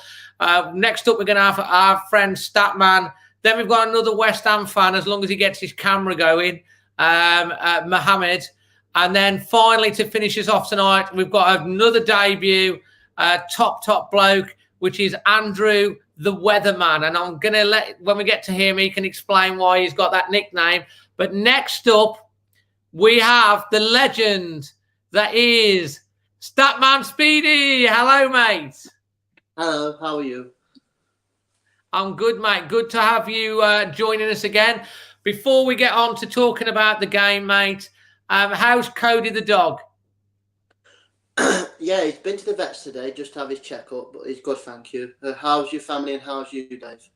A: Next up, we're going to have our friend Statman. Then we've got another West Ham fan, as long as he gets his camera going, Mohammed. And then finally, to finish us off tonight, we've got another debut, top bloke, which is Andrew the Weatherman. And I'm going to when we get to him, he can explain why he's got that nickname. But next up, we have the legend that is Statman Speedy. Hello, mate.
F: Hello, how are you?
A: I'm good, mate. Good to have you joining us again. Before we get on to talking about the game, mate, how's Cody the dog?
F: Yeah, he's been to the vets today just to have his checkup, but he's good, thank you. How's your family and how's you, Dave?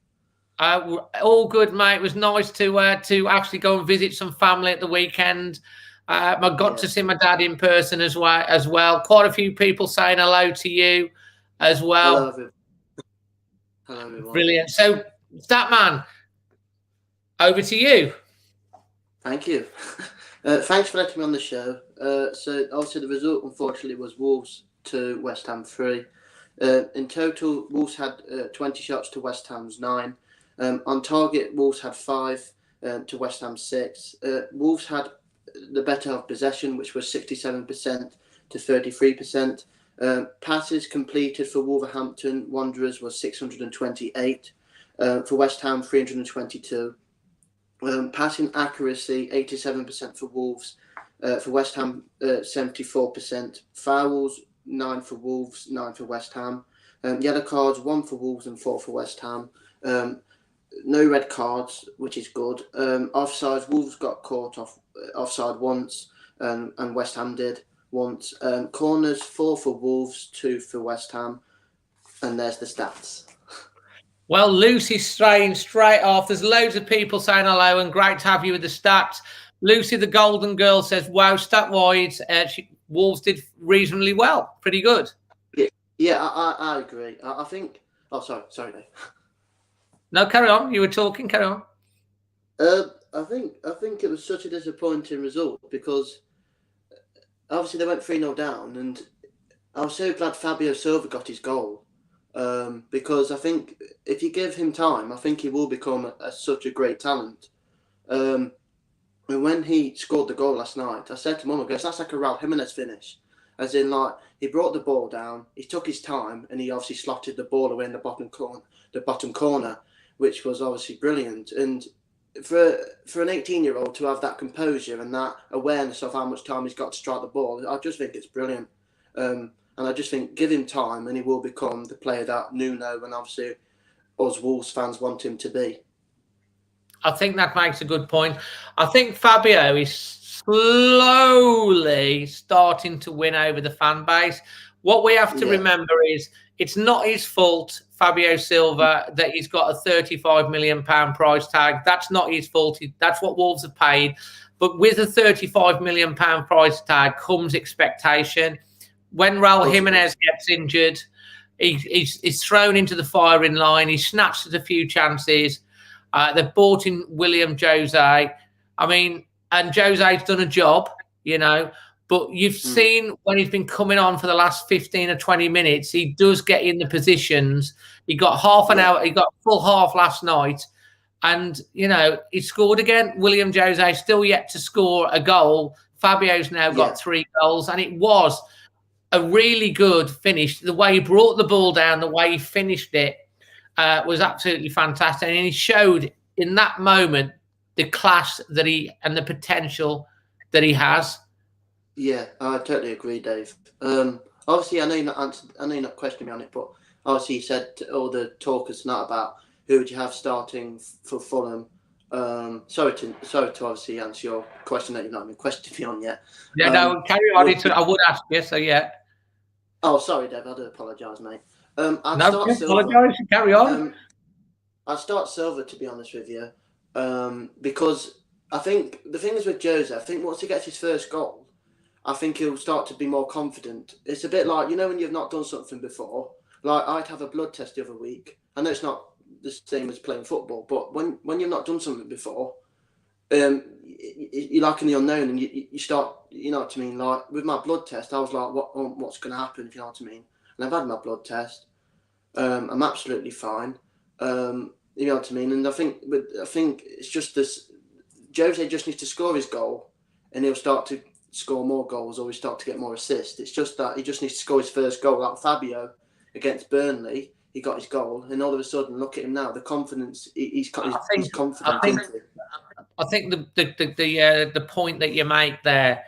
A: All good, mate. It was nice to actually go and visit some family at the weekend. I got to see my dad in person as well. Quite a few people saying hello to you as well.
F: Hello, everyone.
A: Brilliant. So, Statman, over to you.
F: Thank you. Thanks for letting me on the show. So obviously the result, unfortunately, was Wolves 2, West Ham 3. In total, Wolves had 20 shots to West Ham's 9. On target, Wolves had 5 to West Ham 6. Wolves had the better of possession, which was 67% to 33%. Passes completed for Wolverhampton Wanderers was 628. For West Ham, 322. Passing accuracy, 87% for Wolves. For West Ham, 74%. Fouls, 9 for Wolves, 9 for West Ham. Yellow cards, 1 for Wolves and 4 for West Ham. No red cards, which is good. Offsides, Wolves got caught offside once, and West Ham did once. Corners, 4 for Wolves, 2 for West Ham. And there's the stats.
A: Well, Lucy's straying straight off. There's loads of people saying hello and great to have you with the stats. Lucy, the golden girl, says, wow, stat-wise, Wolves did reasonably well. Pretty good.
F: Yeah, I agree. I think... Oh, sorry, Dave.
A: No, carry on. You were talking. Carry on.
F: I think it was such a disappointing result because obviously they went 3-0 down, and I was so glad Fabio Silva got his goal, because I think if you give him time, I think he will become such a great talent. And when he scored the goal last night, I said to Mum, that's like a Raul Jimenez finish. As in, like, he brought the ball down, he took his time, and he obviously slotted the ball away in the bottom corner, which was obviously brilliant. And for an 18-year-old to have that composure and that awareness of how much time he's got to strike the ball, I just think it's brilliant. And I just think give him time, and he will become the player that Nuno and obviously us Wolves fans want him to be.
A: I think that makes a good point. I think Fabio is slowly starting to win over the fan base. What we have to remember is it's not his fault, Fabio Silva, that he's got a £35 million price tag. That's not his fault. That's what Wolves have paid. But with a £35 million price tag comes expectation. When Raul Jimenez gets injured, he's thrown into the firing line. He's snatched at a few chances. They've bought in William Jose. I mean, and Jose's done a job, you know, but you've seen when he's been coming on for the last 15 or 20 minutes, he does get in the positions. He got half an hour, he got full half last night. And, you know, he scored again. William Jose still yet to score a goal. Fabio's now got 3 goals. And it was a really good finish. The way he brought the ball down, the way he finished it was absolutely fantastic. And he showed in that moment the class that he and the potential that he has.
F: Yeah, I totally agree, Dave. Obviously, I know you're not questioning me on it, but obviously you said to all the talkers tonight about who would you have starting for Fulham. Sorry to obviously answer your question that you're not even questioning me on yet.
A: Yeah, no, carry on. I would ask you, so yeah.
F: Oh, sorry, Dave. I do apologise, mate.
A: No, don't apologise. Carry on.
F: I'd start Silva, to be honest with you, because I think the thing is with Jose, I think once he gets his first goal, I think he'll start to be more confident. It's a bit like, you know, when you've not done something before. Like, I'd have a blood test the other week. I know it's not the same as playing football, but when you've not done something before, you're like in the unknown, and you start, you know what I mean? Like, with my blood test, I was like, what's going to happen, if you know what I mean? And I've had my blood test. I'm absolutely fine. You know what I mean? And I think it's just this. Jose just needs to score his goal, and he'll start to score more goals, or he'll start to get more assists. It's just that he just needs to score his first goal. Like Fabio against Burnley, he got his goal, and all of a sudden, look at him now. The confidence he's confident.
A: I think the point that you make there,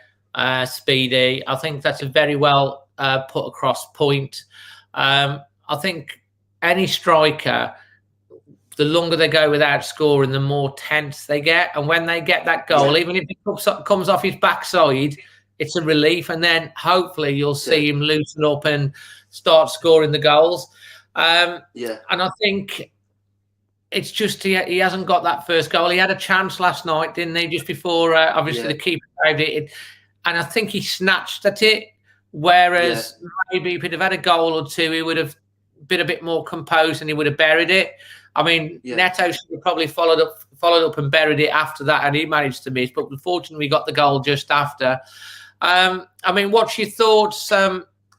A: Speedy, I think that's a very well put across point. I think any striker, the longer they go without scoring, the more tense they get. And when they get that goal, even if it comes off his backside, it's a relief. And then hopefully you'll see him loosen up and start scoring the goals. And I think it's just he hasn't got that first goal. He had a chance last night, didn't he? Just before, obviously, the keeper saved it. And I think he snatched at it. Whereas maybe if he'd have had a goal or two, he would have been a bit more composed and he would have buried it. I mean, Neto should have probably followed up and buried it after that, and he managed to miss. But unfortunately, we got the goal just after. I mean, what's your thoughts?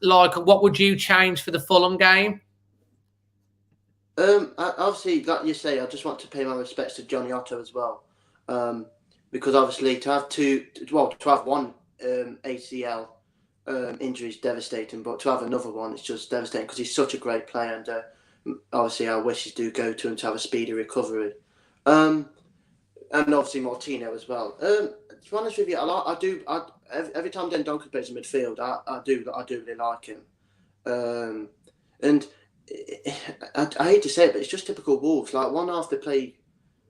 A: Like, what would you change for the Fulham game?
F: Obviously, like you say, I just want to pay my respects to Johnny Otto as well, because obviously to have one ACL injury is devastating, but to have another one, it's just devastating because he's such a great player, and obviously our wishes do go to him to have a speedy recovery, and obviously Martino as well. To be honest with you, every time Den Donker plays in midfield, I do really like him, and I hate to say it, but it's just typical Wolves. Like, one half they play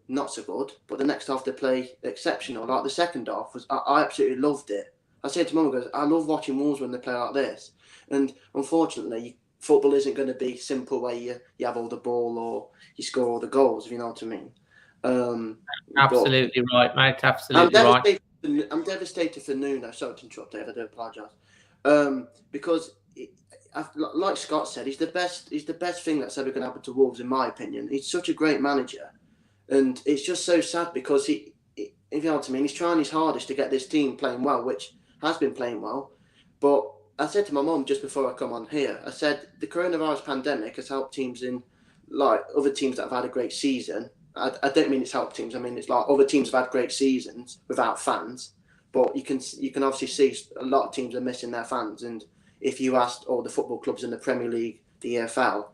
F: not so good, but the next half they play exceptional. Like the second half I absolutely loved it. I said to Mum, I love watching Wolves when they play like this. And unfortunately, football isn't going to be simple where you have all the ball or you score all the goals, if you know what I mean.
A: Absolutely right, mate. Absolutely right.
F: I'm devastated for Nuno. Sorry to interrupt, Dave. I do apologise. Because, like Scott said, he's the best thing that's ever going to happen to Wolves, in my opinion. He's such a great manager, and it's just so sad because if you know what I mean, he's trying his hardest to get this team playing well, which has been playing well. But I said to my mum just before I come on here, I said the coronavirus pandemic has helped teams in like other teams that have had a great season. I don't mean it's helped teams. I mean it's like other teams have had great seasons without fans. But you can obviously see a lot of teams are missing their fans. And if you asked all the football clubs in the Premier League, the EFL,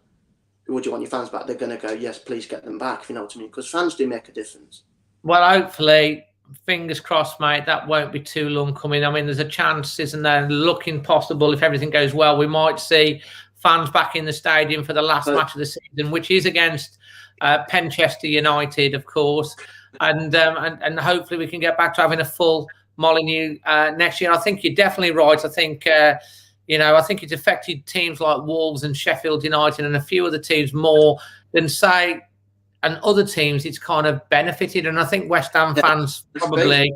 F: would you want your fans back? They're going to go, yes, please get them back. If you know what I mean, because fans do make a difference.
A: Well, hopefully, fingers crossed, mate, that won't be too long coming. I mean, there's a chance, isn't there? Looking possible, if everything goes well, we might see fans back in the stadium for the last match of the season, which is against Penchester United, of course. And hopefully we can get back to having a full Molineux next year. I think you're definitely right. I think, I think it's affected teams like Wolves and Sheffield United and a few other teams more than, say, and other teams it's kind of benefited. And I think West Ham fans probably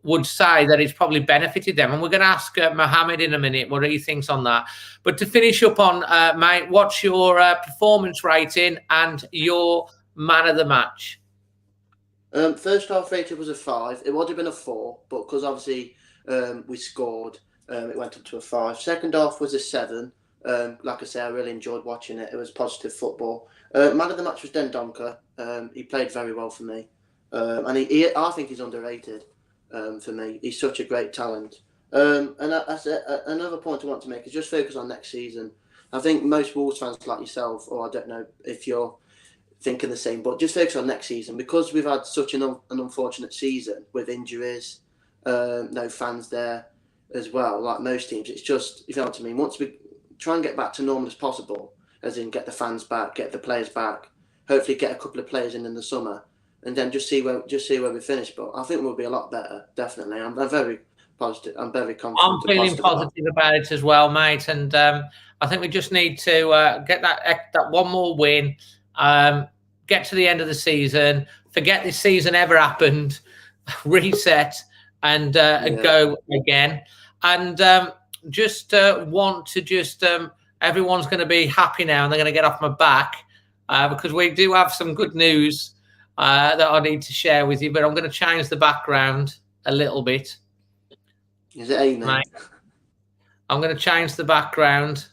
A: would say that it's probably benefited them. And we're going to ask Mohammed in a minute what he thinks on that. But to finish up on, mate, what's your performance rating and your man of the match?
F: First half rated was a 5. It would have been a 4, but because obviously we scored, it went up to a 5. Second half was a 7. Like I say, I really enjoyed watching it. It was positive football. Man of the match was Den Donker. He played very well for me. And I think he's underrated for me. He's such a great talent. And another point I want to make is just focus on next season. I think most Wolves fans like yourself, or I don't know if you're thinking the same, but just focus on next season because we've had such an unfortunate season with injuries, no fans there as well, like most teams. It's just, if you know what I mean, once we try and get back to normal as possible, as in get the fans back, get the players back, hopefully get a couple of players in the summer, and then just see where we finish. But I think we'll be a lot better, definitely. I'm very positive. I'm very confident.
A: I'm feeling positive about it as well, mate. And I think we just need to get that one more win, get to the end of the season, forget this season ever happened, reset, and go again. And just want to just everyone's going to be happy now, and they're going to get off my back because we do have some good news that I need to share with you. But I'm going to change the background a little bit.
F: Is it Amy?
A: Right. I'm going to change the background.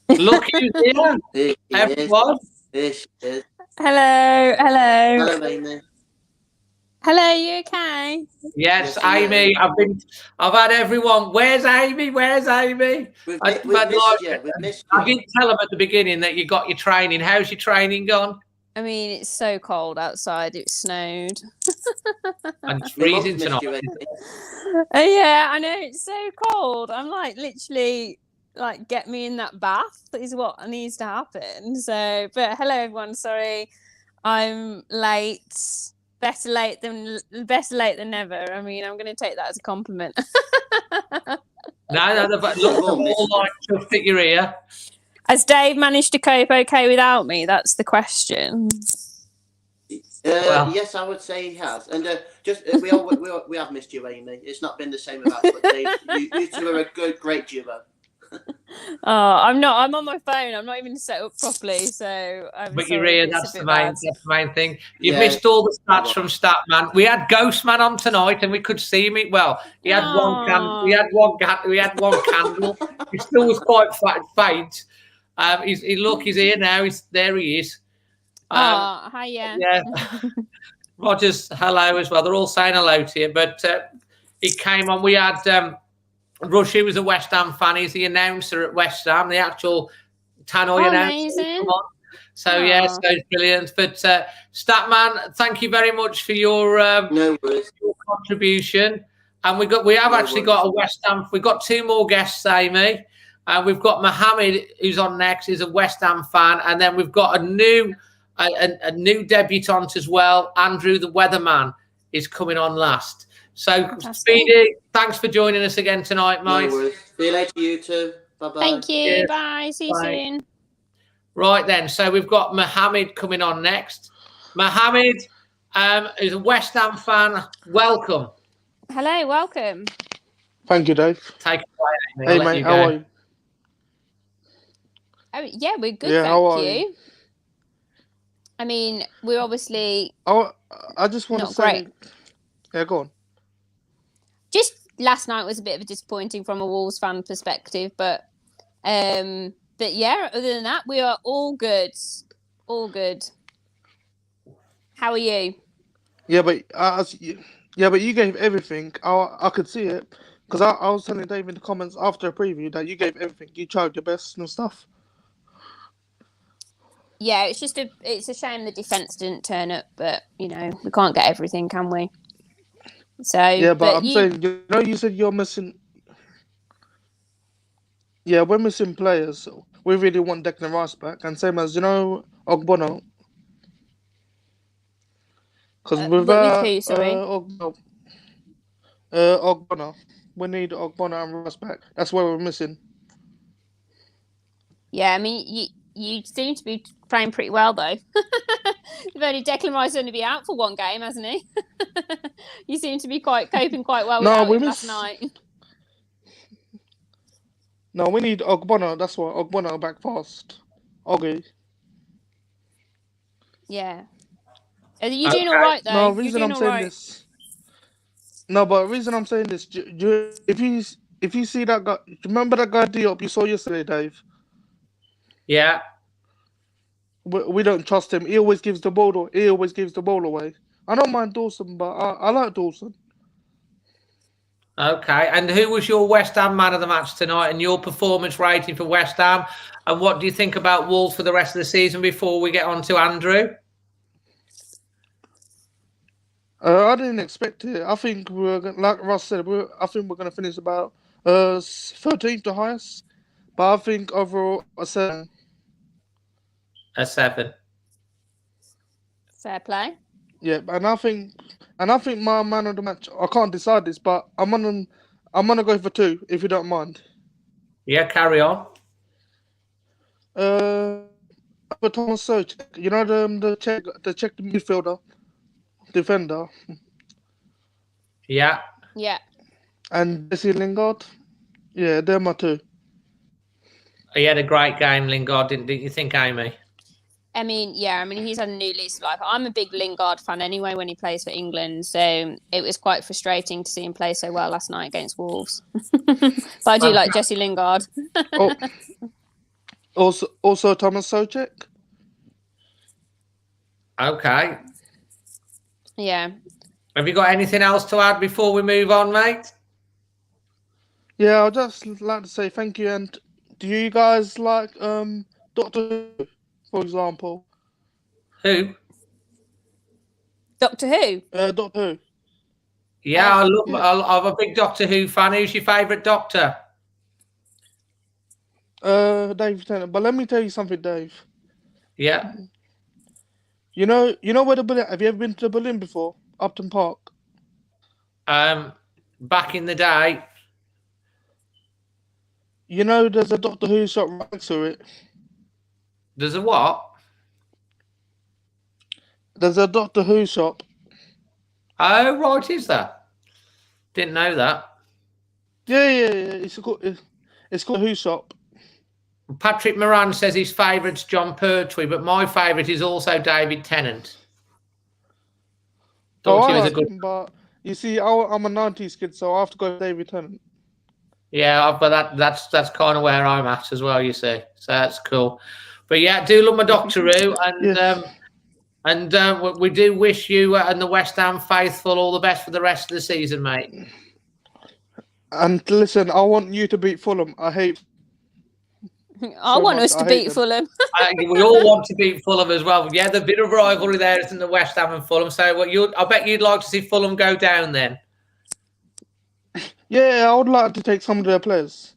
A: Look who's here, everyone.
F: Here she is.
G: Hello.
F: Hello, Amy.
G: Hello, you okay?
A: Yes, Amy. I've had everyone. Where's Amy?
F: We've missed you.
A: I didn't tell them at the beginning that you got your training. How's your training gone?
G: I mean, it's so cold outside. It snowed.
A: And it's freezing tonight.
G: Yeah, I know. It's so cold. I'm like, literally, like, get me in that bath is what needs to happen. So, but hello, everyone. Sorry, I'm late. Better late than never. I mean, I'm going to take that as a compliment.
A: No, look, all like chuffed at your ear.
G: Has Dave managed to cope okay without me? That's the question.
F: Yes, I would say he has. And we have missed you, Amy. It's not been the same without you, but Dave, you two are a great duo.
G: Oh, I'm not. I'm on my phone. I'm not even set up properly. So,
A: but you're here. That's the main thing. You've missed all the stats from Statman. We had Ghostman on tonight, and we could see him. Well, he had one candle. We had one candle. He still was quite faint. He's here now. There he is.
G: Hi, yeah.
A: Roger's hello as well. They're all saying hello to you. But he came on. We had Rush, who was a West Ham fan. He's the announcer at West Ham, the actual Tannoy announcer. So, so it's brilliant. But Statman, thank you very much for your contribution. And we have actually got a West Ham. We've got 2 more guests, Amy. We've got Mohammed, who's on next. He's a West Ham fan. And then we've got a new debutant as well. Andrew, the weatherman, is coming on last. So, Speedy, thanks for joining us again tonight, mate.
F: No, see you later, you two. Bye-bye.
G: Thank you. Cheers. Bye. See you soon.
A: Right then. So we've got Mohammed coming on next. Mohammed is a West Ham fan. Welcome.
G: Hello. Welcome.
H: Thank you, Dave.
A: Take it away,
H: Amy. Hey, mate. How are you?
G: Oh, yeah, we're good. Thank you. I mean, we're obviously.
H: I just want to say.
G: Great.
H: Yeah, go on.
G: last night was a bit of a disappointing from a Wolves fan perspective, but yeah, other than that, we are all good. All good. How are you?
H: Yeah, but you gave everything. I could see it because I was telling Dave in the comments after a preview that you gave everything. You tried your best and stuff.
G: Yeah, it's a shame the defence didn't turn up, but we can't get everything, can we? So
H: yeah, but I'm saying, you said you're missing. Yeah, we're missing players. We really want Declan Rice back, and same as Ogbono. Because
G: with who, sorry?
H: Ogbono, we need Ogbono and Rice back. That's where we're missing.
G: Yeah, I mean, you seem to be playing pretty well though. Declan Rice only be out for one game, hasn't he? You seem to be coping quite well without him last night.
H: No, we need Ogbono. That's why Ogbono back fast. Okay.
G: Yeah. Are you doing all right though?
H: No, reason I'm saying this. No, but reason I'm saying this. If you see that guy, remember that guy Diop you saw yesterday, Dave?
A: Yeah.
H: We don't trust him. He always gives the ball away. I don't mind Dawson, but I like Dawson.
A: Okay. And who was your West Ham man of the match tonight and your performance rating for West Ham? And what do you think about Wolves for the rest of the season before we get on to Andrew?
H: I didn't expect it. I think like Russ said, I think we're going to finish about 13th the highest. But I think overall a 7.
A: A 7.
G: Fair play.
H: Yeah, and I think my man of the match. I can't decide this, but I'm gonna go for 2 if you don't mind.
A: Yeah, carry on.
H: For Thomas Soucek, the Czech midfielder, defender.
A: Yeah.
G: Yeah.
H: And Jesse Lingard. Yeah, they're my 2.
A: He had a great game, Lingard, didn't you think, Amy?
G: I mean, he's had a new lease of life. I'm a big Lingard fan anyway when he plays for England, so it was quite frustrating to see him play so well last night against Wolves. But I do like Jesse Lingard.
H: Also Thomas Soucek.
A: Okay.
G: Yeah.
A: Have you got anything else to add before we move on, mate?
H: Yeah, I'd just like to say thank you. And do you guys like Doctor Who, for example?
G: Who? Doctor Who?
H: Doctor Who.
A: Yeah, I'm a big Doctor Who fan. Who's your favourite Doctor?
H: Dave Tennant. But let me tell you something, Dave.
A: Yeah.
H: You know where the Berlin? Have you ever been to Berlin before? Upton Park.
A: Back in the day.
H: There's a Doctor Who shop right next to it.
A: There's a what?
H: There's a Doctor Who shop.
A: Oh, right, is there? Didn't know that.
H: Yeah. It's called Who shop.
A: Patrick Moran says his favourite's John Pertwee, but my favourite is also David Tennant. Thought he was a good.
H: But you see, I'm a 90s kid, so I have to go with David Tennant.
A: Yeah, but that's kind of where I'm at as well, you see. So that's cool. But yeah, I do love my Doctor Who, and we do wish you and the West Ham faithful all the best for the rest of the season, mate.
H: And listen, I want you to beat Fulham. I
G: want us to beat Fulham.
A: We all want to beat Fulham as well. Yeah, there's a bit of rivalry there in the West Ham and Fulham. So I bet you'd like to see Fulham go down then.
H: Yeah, I would like to take some of their players.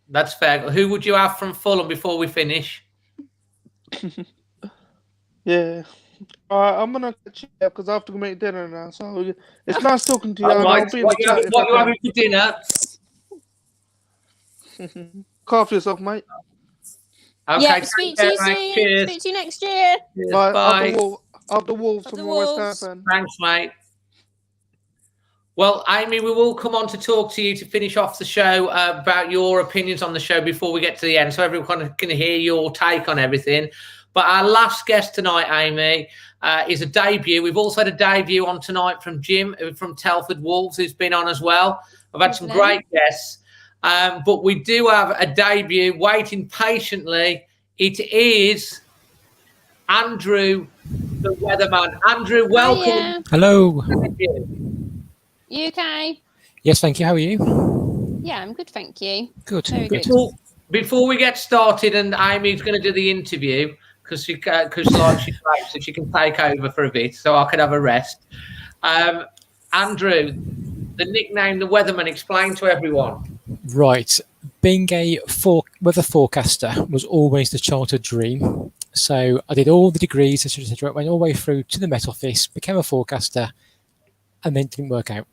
A: That's fair. Who would you have from Fulham before we finish?
H: Yeah. I'm going to catch you up because I have to go make dinner now. So it's nice talking to you.
A: Right. What you having for dinner?
H: Carve yourself, mate.
A: Okay,
G: yeah, speak to you soon.
A: Cheers.
G: Speak to you next year.
A: Cheers.
H: Bye.
A: Bye.
H: Up the Wolves from West Ham.
A: Thanks, mate. Well, Amy, we will come on to talk to you to finish off the show about your opinions on the show before we get to the end, so everyone can hear your take on everything. But our last guest tonight, Amy, is a debut. We've also had a debut on tonight from Jim from Telford Wolves, who's been on as well. I've had some great guests. But we do have a debut waiting patiently. It is Andrew, the weatherman. Andrew, welcome.
G: Hiya.
I: Hello.
G: You okay?
I: Yes, thank you. How are you?
G: Yeah, I'm good, thank you.
I: Good.
G: Very
I: good.
G: good.
A: Before we get started, and Amy's going to do the interview because she's great, so she can take over for a bit, so I could have a rest. Andrew, the nickname, the weatherman, explain to everyone.
I: Right. Being a weather forecaster was always the childhood dream. So I did all the degrees, etc. Went all the way through to the Met Office, became a forecaster, and then it didn't work out.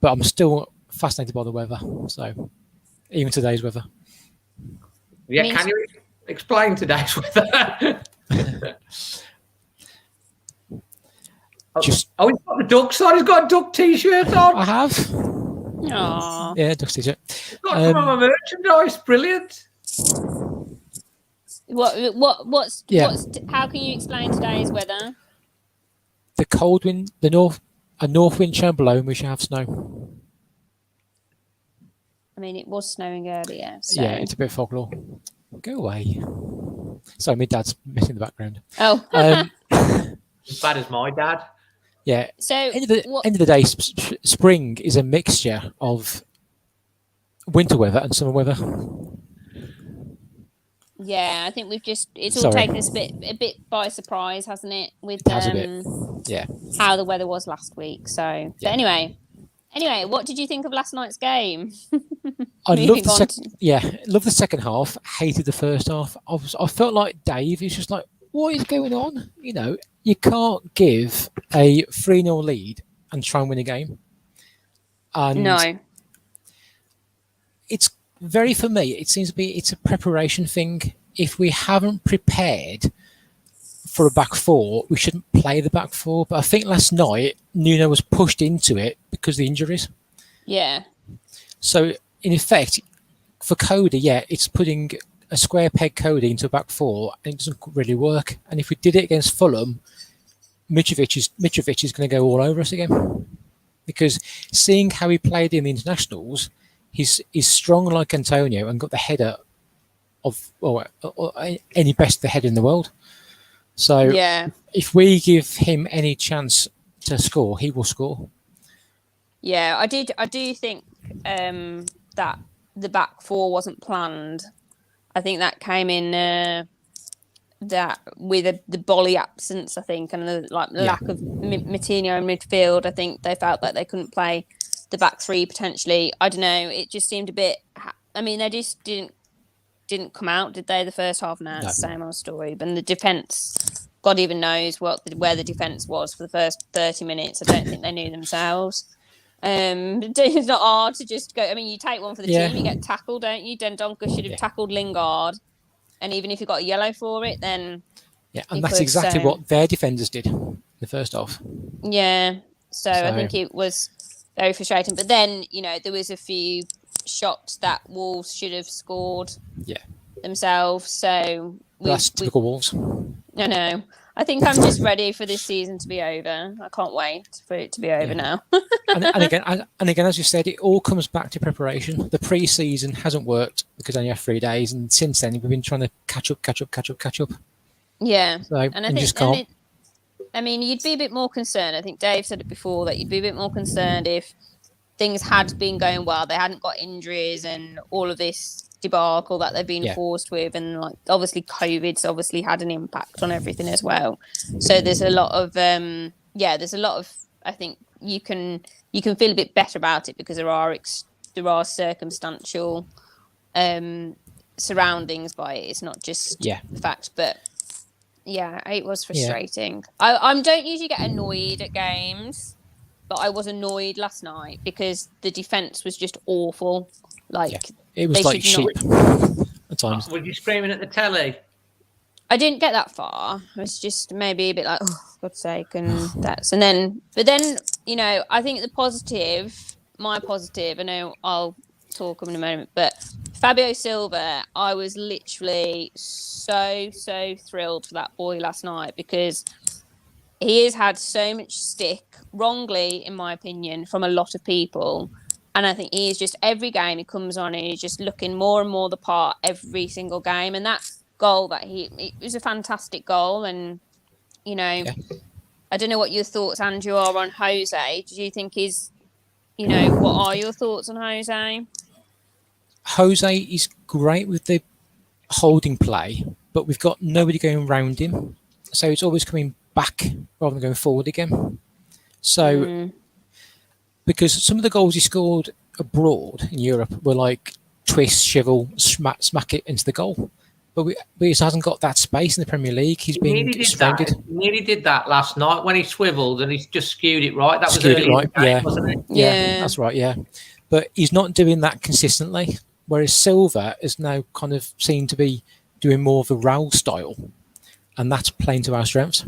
I: But I'm still fascinated by the weather. So even today's weather.
A: Yeah, can you explain today's weather? He's got the ducks on. He's got a duck t-shirt on.
I: I have.
G: Aww.
I: Yeah, duck t-shirt.
A: Got some of my merchandise. Brilliant.
G: What's how can you explain today's weather?
I: The cold wind, a north wind shall blow, and we shall have snow.
G: I mean, it was snowing earlier. So.
I: Yeah, it's a bit of folklore. Go away. Sorry, my dad's missing the background.
G: Oh.
A: As bad as my dad.
I: Yeah.
G: So
I: end of the day, spring is a mixture of winter weather and summer weather.
G: Yeah, I think it's all taken us a bit by surprise, hasn't it? With
I: yeah,
G: how the weather was last week. So, but anyway, what did you think of last night's game?
I: I loved the second half. Hated the first half. I felt like Dave. He's just like, what is going on? You know, you can't give a 3-0 lead and try and win a game. And
G: no.
I: It's for me, it seems to be it's a preparation thing. If we haven't prepared for a back four, we shouldn't play the back four. But I think last night Nuno was pushed into it because of the injuries.
G: Yeah.
I: So in effect, for Cody, it's putting a square peg Cody into a back four, and it doesn't really work. And if we did it against Fulham, Mitrovic is going to go all over us again. Because seeing how he played in the internationals, he's strong like Antonio and got the header of any best the header in the world. So if we give him any chance to score, he will score.
G: Yeah, I do think that the back four wasn't planned. I think that came in that with the Bolly absence, I think, and the lack of Moutinho in midfield. I think they felt that they couldn't play the back three potentially. I don't know. It just seemed a bit. I mean, they just didn't come out, did they? The first half, now it's the same old story. But the defence, God even knows where the defence was for the first 30 minutes. I don't think they knew themselves. It's not hard to just go. I mean, you take one for the team, you get tackled, don't you? Dendoncker should have tackled Lingard, and even if you got a yellow for it, then
I: and that's exactly what their defenders did in the first half. Yeah,
G: so I think it was very frustrating. But then there was a few shots that Wolves should have scored themselves. So
I: that's typical Wolves.
G: No. I think I'm just ready for this season to be over. I can't wait for it to be over now.
I: and again, as you said, it all comes back to preparation. The pre-season hasn't worked because I only have 3 days, and since then we've been trying to catch up.
G: Yeah,
I: so,
G: and I think
I: just can't.
G: I mean, you'd be a bit more concerned. I think Dave said it before that you'd be a bit more concerned if things had been going well. They hadn't got injuries and all of this debacle that they've been forced with, and obviously COVID's obviously had an impact on everything as well. So there's a lot of I think you can feel a bit better about it because there are circumstantial surroundings by it. It's not just the fact, but it was frustrating. I don't usually get annoyed at games, but I was annoyed last night because the defense was just awful.
I: It was like sheep at times.
A: Were you screaming at the telly?
G: I didn't get that far. I was just maybe a bit like, oh, for God's sake, and then I think my positive, I know I'll talk in a moment, but Fabio Silva, I was literally so thrilled for that boy last night because he has had so much stick, wrongly, in my opinion, from a lot of people. And I think he is just, every game he comes on and he's just looking more and more the part every single game. And that goal it was a fantastic goal. And, you know, I don't know what your thoughts, Andrew, are on Jose. Do you think what are your thoughts on Jose?
I: Jose is great with the holding play, but we've got nobody going around him. So it's always coming back rather than going forward again. So, because some of the goals he scored abroad in Europe were like twist, shovel, smack it into the goal. But he hasn't got that space in the Premier League. He's been surrounded.
A: He nearly did that last night when he swiveled and he just skewed it right. That was
I: Skewed
A: early
I: it right,
A: in the game,
I: yeah.
A: wasn't it?
I: Yeah, that's right, yeah. But he's not doing that consistently. Whereas Silva is now kind of seen to be doing more of a Raul style. And that's playing to our strengths.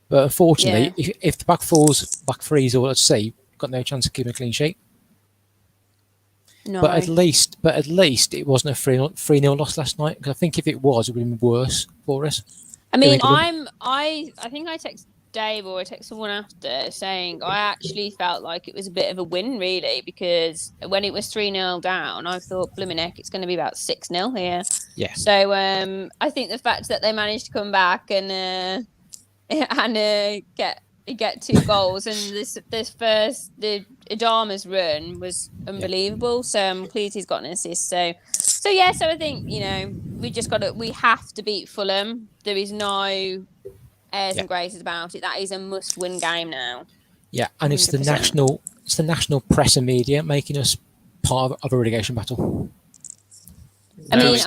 I: But unfortunately, if the back three is all at sea, got no chance of keeping a clean sheet.
G: No.
I: But at least it wasn't a 3-0 loss last night. Because I think if it was, it would have been worse for us.
G: I mean, I think I texted Dave or I texted someone after saying I actually felt like it was a bit of a win, really, because when it was 3-0 down, I thought, blimmin' heck, it's going to be about 6-0 here.
I: Yeah.
G: So I think the fact that they managed to come back and get 2 goals and the Adama's run was unbelievable. So I'm pleased he's got an assist. So I think, we have to beat Fulham. There is no airs and graces about it. That is a must-win game now.
I: Yeah, and it's the national press and media making us part of a relegation battle.
G: I mean,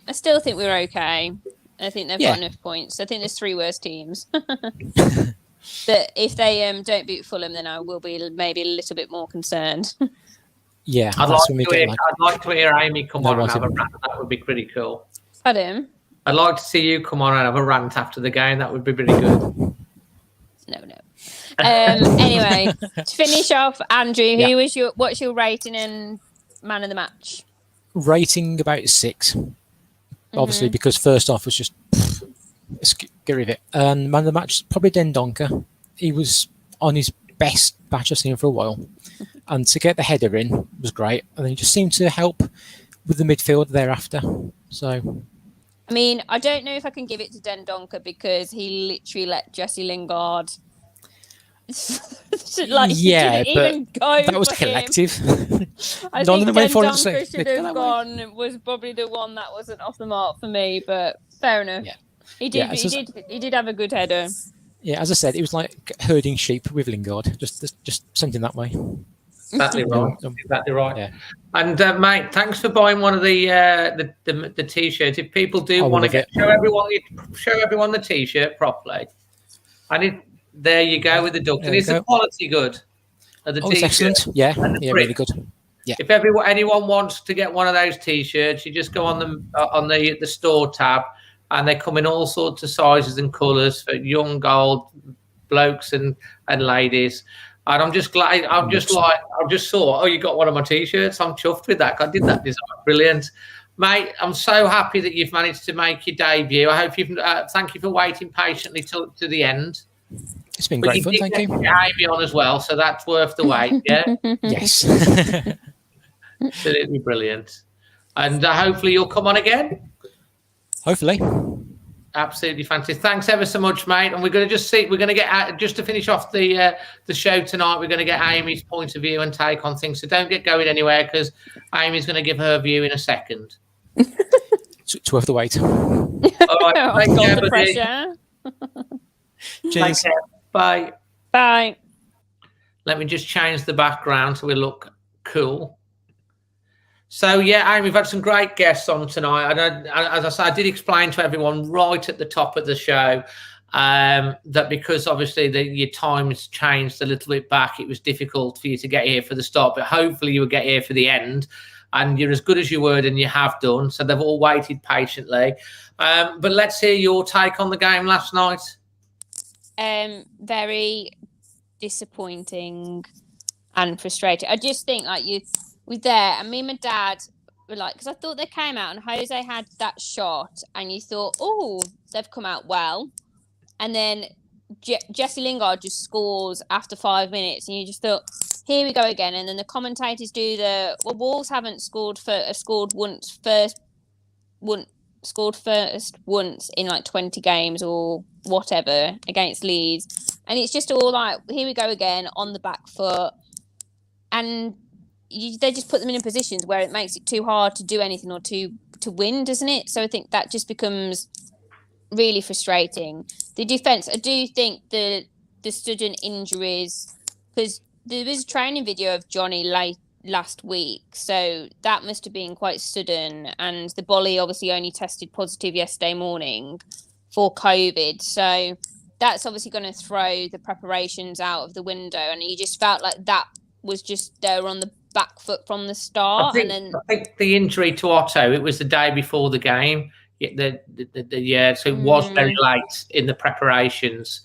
G: I still think we're okay. I think they've got enough points. I think there's 3 worse teams. But if they don't beat Fulham, then I will be maybe a little bit more concerned.
A: Yeah, I'd like to hear Amy come on and have a rant. That would be pretty cool.
G: Pardon?
A: I'd like to see you come on and have a rant after the game. That would be pretty good.
G: No. Anyway, to finish off, Andrew, what's your rating and man of the match?
I: Rating about 6. Obviously, because first off was just get rid of it. And man of the match, probably Dendoncker. He was on his best batch I've seen for a while. And to get the header in was great. And then he just seemed to help with the midfield thereafter. So,
G: I mean, I don't know if I can give it to Dendoncker because he literally let Jesse Lingard even go.
I: That was collective.
G: I think Dendoncker should have gone. It was probably the one that wasn't off the mark for me, but fair enough. Yeah. He did have a good header.
I: Yeah, as I said, it was like herding sheep with Lingard. Just something that way.
A: Exactly right. Exactly right. Yeah. And mate, thanks for buying one of the t-shirts. If people do want to show everyone the t-shirt properly, there you go with the duck. And is the quality good? Of the t-shirt?
I: It's excellent. Yeah, really good. Yeah.
A: If anyone wants to get one of those t-shirts, you just go on the store tab, and they come in all sorts of sizes and colours for young, old, blokes and ladies. And I'm just glad. I just saw. Oh, you got one of my t-shirts. I'm chuffed with that. I did that design. Brilliant, mate. I'm so happy that you've managed to make your debut. I hope you've. Thank you for waiting patiently to the end.
I: It's been great fun. Thank you.
A: Amy on as well, so that's worth the wait. Yeah.
I: Yes.
A: Absolutely brilliant. And hopefully you'll come on again.
I: Hopefully.
A: Absolutely fantastic. Thanks ever so much, mate. And we're going to get just to finish off the show tonight. We're going to get Amy's point of view and take on things. So don't get going anywhere because Amy's going to give her view in a second.
I: It's worth the wait.
A: All right. Take care,
G: the pressure.
I: Cheers.
A: Bye.
G: Bye.
A: Let me just change the background so we look cool. So, yeah, Amy, we've had some great guests on tonight. And as I said, I did explain to everyone right at the top of the show that because obviously your time's changed a little bit back, it was difficult for you to get here for the start. But hopefully you will get here for the end. And you're as good as your word, and you have done. So they've all waited patiently. But let's hear your take on the game last night.
G: Very disappointing and frustrating. I just think were there, and me and my dad were like, because I thought they came out and Jose had that shot, and you thought, oh, they've come out well, and then Jesse Lingard just scores after 5 minutes, and you just thought, here we go again. And then the commentators do Wolves haven't scored scored first once in like 20 games or whatever against Leeds, and it's just all like, here we go again on the back foot, and they just put them in positions where it makes it too hard to do anything or to win, doesn't it? So I think that just becomes really frustrating. The defence, I do think the sudden injuries, because there was a training video of Johnny last week, so that must have been quite sudden, and the Bolly obviously only tested positive yesterday morning for COVID, so that's obviously going to throw the preparations out of the window, and you just felt like that was just they were on the back foot from the start.
A: I think the injury to Otto, it was the day before the game. So it was very late in the preparations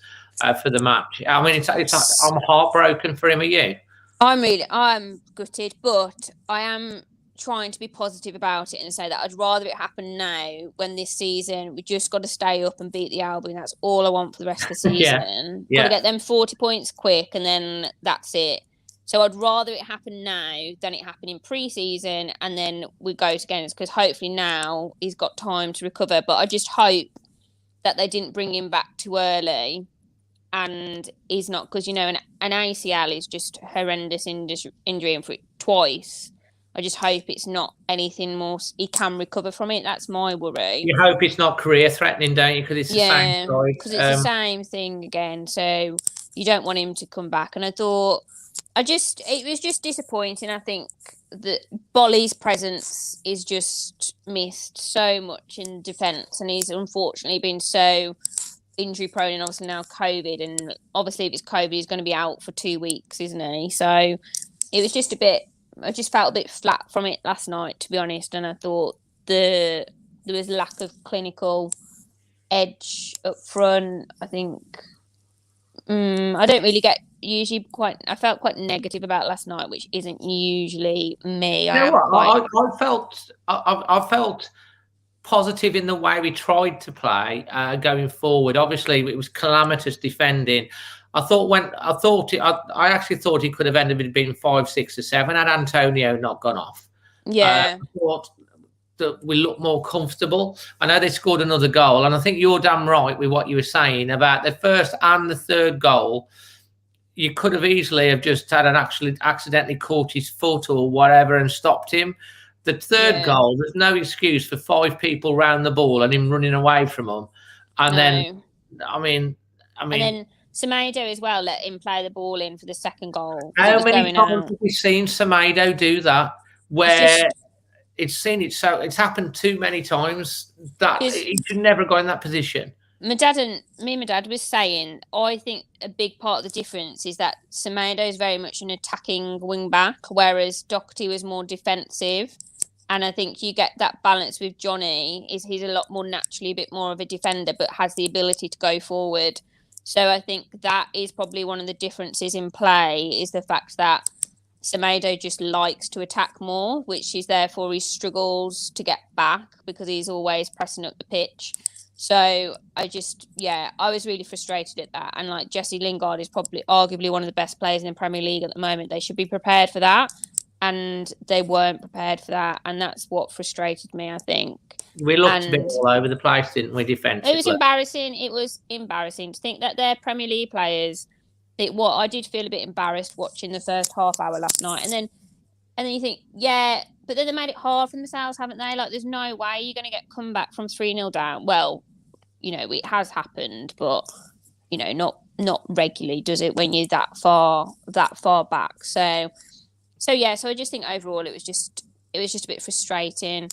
A: for the match. I mean, I'm heartbroken for him. Are you?
G: I'm gutted, but I am trying to be positive about it and say that I'd rather it happen now when this season we just got to stay up and beat the Albion. That's all I want for the rest of the season. Got to get them 40 points quick, and then that's it. So I'd rather it happen now than it happen in pre-season, and then we go to games, because hopefully now he's got time to recover. But I just hope that they didn't bring him back too early, and he's not, because, you know, an ACL is just horrendous injury, and for it twice. I just hope it's not anything more. He can recover from it. That's my worry.
A: You hope it's not career threatening, don't you? Because it's the same story.
G: Because it's the same thing again. So you don't want him to come back. And I thought, it was just disappointing. I think that Bolly's presence is just missed so much in defence, and he's unfortunately been so injury prone, and obviously now COVID, and obviously if it's COVID, he's going to be out for 2 weeks, isn't he? So it was just I just felt a bit flat from it last night, to be honest, and I thought there was lack of clinical edge up front. I think I don't really get I felt quite negative about last night, which isn't usually me.
A: You know what? I felt positive in the way we tried to play going forward. Obviously, it was calamitous defending. I actually thought it could have ended up being 5, 6, or 7 had Antonio not gone off.
G: Yeah,
A: I thought that we looked more comfortable. I know they scored another goal, and I think you're damn right with what you were saying about the first and the third goal. You could have easily have just had accidentally caught his foot or whatever and stopped him. The third goal, there's no excuse for 5 people round the ball and him running away from them. And then, I mean, and
G: then Semedo as well, let him play the ball in for the second goal.
A: How many times have we seen Semedo do that? Where it's happened too many times that he should never go in that position.
G: Me and my dad was saying, I think a big part of the difference is that Semedo is very much an attacking wing back, whereas Doherty was more defensive. And I think you get that balance with Johnny. He's a lot more naturally a bit more of a defender, but has the ability to go forward. So I think that is probably one of the differences in play, is the fact that Semedo just likes to attack more, which is therefore he struggles to get back because he's always pressing up the pitch. So I was really frustrated at that. And like Jesse Lingard is probably arguably one of the best players in the Premier League at the moment. They should be prepared for that. And they weren't prepared for that. And that's what frustrated me, I think.
A: We looked a bit all over the place, didn't we, defensively?
G: It was embarrassing. It was embarrassing to think that they're Premier League players. I did feel a bit embarrassed watching the first half hour last night. And then you think, but then they made it hard for themselves, haven't they? Like, there's no way you're going to get come back from 3-0 down. Well, you know, it has happened, but, you know, not regularly, does it, when you're that far back? So I just think overall it was just a bit frustrating.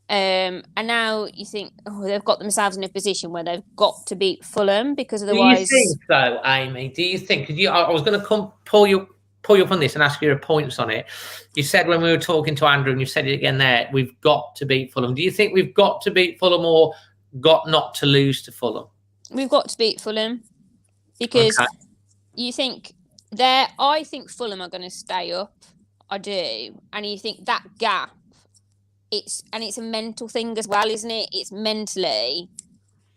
G: And now you think, they've got themselves in a position where they've got to beat Fulham, because otherwise.
A: Do you think so, Amy? Do you think? I was going to pull you up on this and ask you your points on it. You said when we were talking to Andrew, and you said it again there, we've got to beat Fulham. Do you think we've got to beat Fulham or got not to lose to Fulham?
G: We've got to beat Fulham, because you think I think Fulham are going to stay up. I do. And you think that gap, it's a mental thing as well, isn't it? It's mentally,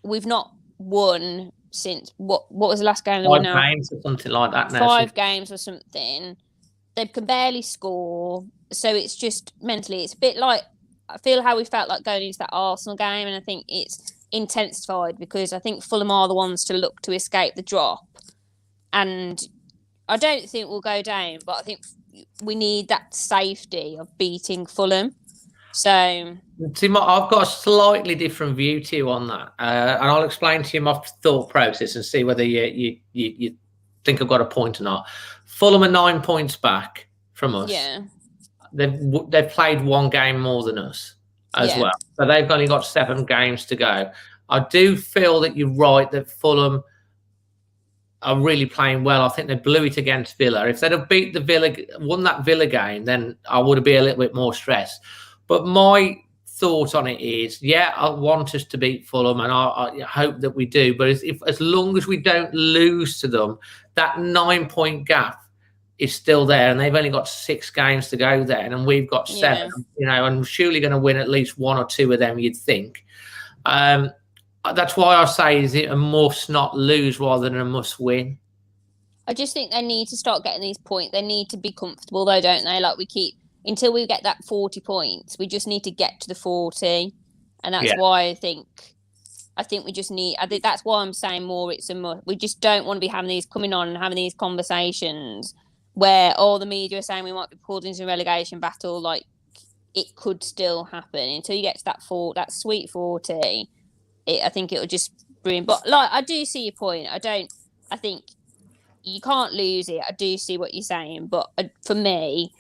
G: we've not won since what was the last game?
A: 5 games or something like that now.
G: 5 games or something. They can barely score. So it's just mentally, it's a bit like, I feel how we felt like going into that Arsenal game, and I think it's intensified because I think Fulham are the ones to look to escape the drop. And I don't think we'll go down, but I think we need that safety of beating Fulham. So,
A: Tim, I've got a slightly different view to you on that, and I'll explain to you my thought process and see whether you think I've got a point or not. Fulham are 9 points back from us.
G: Yeah,
A: they've played 1 game more than us as well, so they've only got 7 games to go. I do feel that you're right that Fulham are really playing well. I think they blew it against Villa. If they'd have won that Villa game, then I would be a little bit more stressed. But my thought on it is, I want us to beat Fulham, and I hope that we do. But as long as we don't lose to them, that 9-point gap is still there, and they've only got 6 games to go there, and we've got 7. And we're surely going to win at least 1 or 2 of them, you'd think. That's why I say, is it a must not lose rather than a must win?
G: I just think they need to start getting these points. They need to be comfortable, though, don't they? Like, we keep, until we get that 40 points, we just need to get to the 40. And that's why I think we just need, I think that's why I'm saying more it's a must. We just don't want to be having these, coming on and having these conversations where all the media are saying we might be pulled into a relegation battle. Like, it could still happen until you get to that sweet 40. I think it'll just bring. But like, I do see your point. I think you can't lose it. I do see what you're saying, but for me,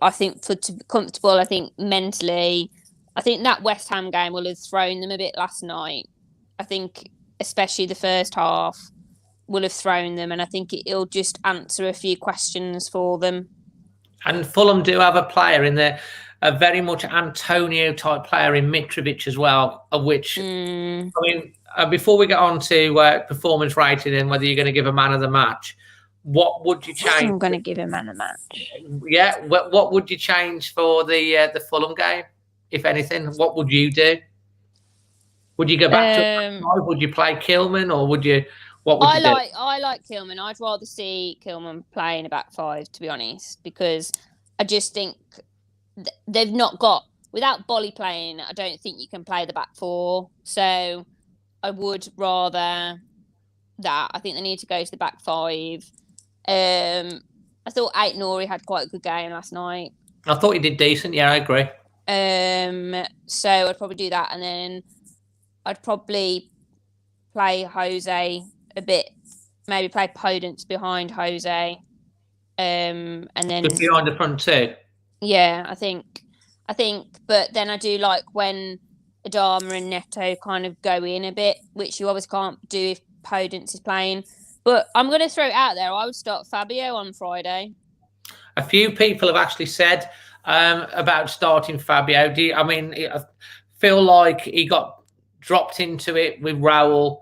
G: I think to be comfortable, I think mentally, I think that West Ham game will have thrown them a bit last night. I think especially the first half will have thrown them, and I think it'll just answer a few questions for them.
A: And Fulham do have a player in there, a very much Antonio type player in Mitrovic as well, of which, I mean, before we get on to performance rating and whether you're going to give a man of the match, what would you change?
G: I'm going to give a man of the match.
A: Yeah, what would you change for the Fulham game, if anything? What would you do? Would you go back to 5? Would you play Kilman, or would you? What would you do?
G: I like Kilman. I'd rather see Kilman play in a back 5, to be honest, because I just think they've not got, without Bolly playing, I don't think you can play the back 4. So I would rather that. I think they need to go to the back 5. I thought Ait-Nouri had quite a good game last night.
A: I thought he did decent. Yeah, I agree.
G: So I'd probably do that, and then I'd probably play Jose a bit, maybe play Podence behind Jose, and then
A: just behind the front 2.
G: Yeah, I think, but then I do like when Adama and Neto kind of go in a bit, which you obviously can't do if Podence is playing. But I'm going to throw it out there. I would start Fabio on Friday.
A: A few people have actually said about starting Fabio. I feel like he got dropped into it with Raul.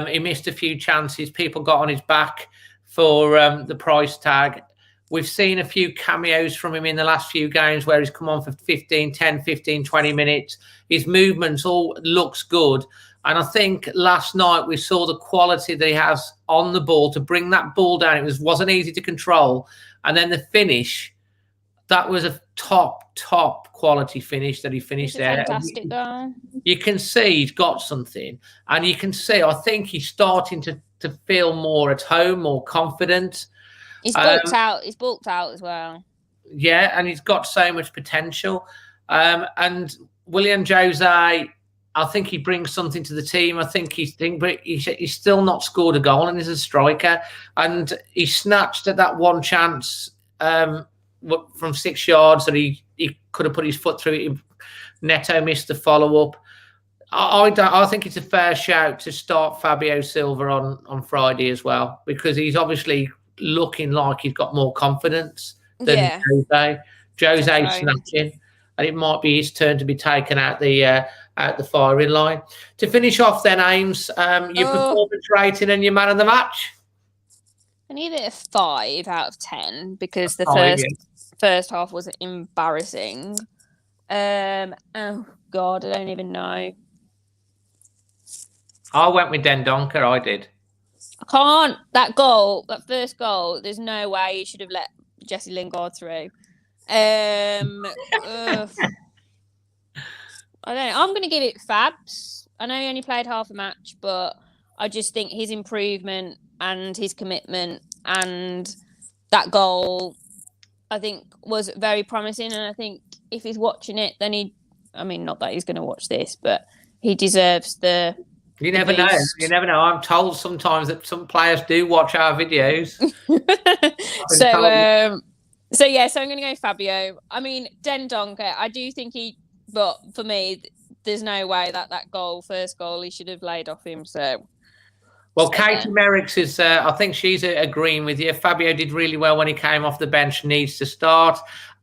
A: He missed a few chances. People got on his back for the price tag. We've seen a few cameos from him in the last few games where he's come on for 10, 15, 20 minutes. His movements all looks good. And I think last night we saw the quality that he has on the ball to bring that ball down. It wasn't easy to control. And then the finish, that was a top quality finish that he finished there.
G: Fantastic goal.
A: You can see he's got something. And you can see, I think he's starting to feel more at home, more confident.
G: He's bulked out. He's bulked out as well.
A: Yeah, and he's got so much potential. And William Jose, I think he brings something to the team. I think he's still not scored a goal, and he's a striker. And he snatched at that one chance from 6 yards that he could have put his foot through it. Neto missed the follow-up. I think it's a fair shout to start Fabio Silva on Friday as well, because he's obviously looking like he's got more confidence than Jose. Jose's snatching, and it might be his turn to be taken out the firing line. To finish off then, Ames, your performance rating and your man of the match.
G: A I'm gonna give it a 5 out of 10 because the first half was embarrassing. Oh God, I don't even know.
A: I went with Dendoncker. I did.
G: I can't. That first goal. There's no way you should have let Jesse Lingard through. I don't know. I'm going to give it Fabs. I know he only played half a match, but I just think his improvement and his commitment and that goal, I think, was very promising. And I think if he's watching it, then not that he's going to watch this, but he deserves the.
A: You never know. You never know. I'm told sometimes that some players do watch our videos.
G: So I'm going to go Fabio. I mean, Dendoncker, I do think but for me, there's no way that first goal, he should have laid off him. So,
A: well, Katie Merricks is, I think she's agreeing with you. Fabio did really well when he came off the bench, needs to start.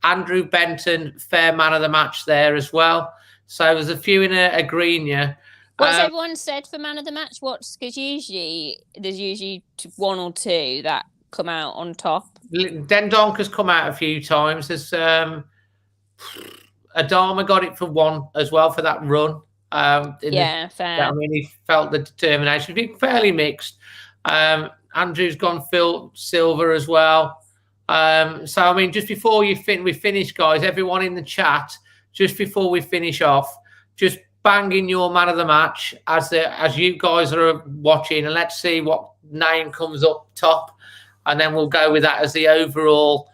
A: Andrew Benton, fair man of the match there as well. So there's a few in agreeing you.
G: What's everyone said for man of the match? Because there's usually one or two that come out on top.
A: Dendoncker's come out a few times. There's Adama got it for one as well for that run.
G: Fair.
A: I mean, he felt the determination. It's been fairly mixed. Andrew's gone Phil Silva as well. So I mean, just before we finish, guys, everyone in the chat, just before we finish off, just bang in your man of the match as you guys are watching, and let's see what name comes up top, and then we'll go with that as the overall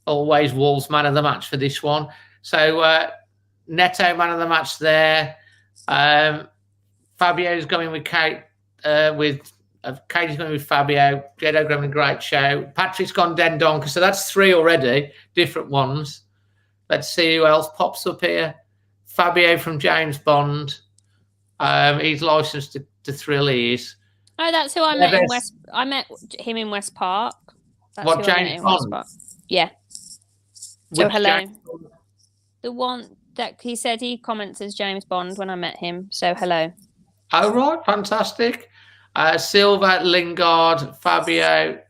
A: always Wolves man of the match for this one. So Neto man of the match there. Fabio's going with Kate. Katie's going with Fabio. Jeddo going with a great show. Patrick's gone Dendoncker. So that's 3 already, different ones. Let's see who else pops up here. Fabio from James Bond. He's licensed to Thrill. He is.
G: Oh, that's who I met in West. I met him in West Park. That's
A: what, James Bond?
G: Yeah. So
A: Which
G: hello.
A: James Bond?
G: The one that he said he comments as James Bond when I met him. So hello.
A: Oh right, fantastic. Silva, Lingard, Fabio.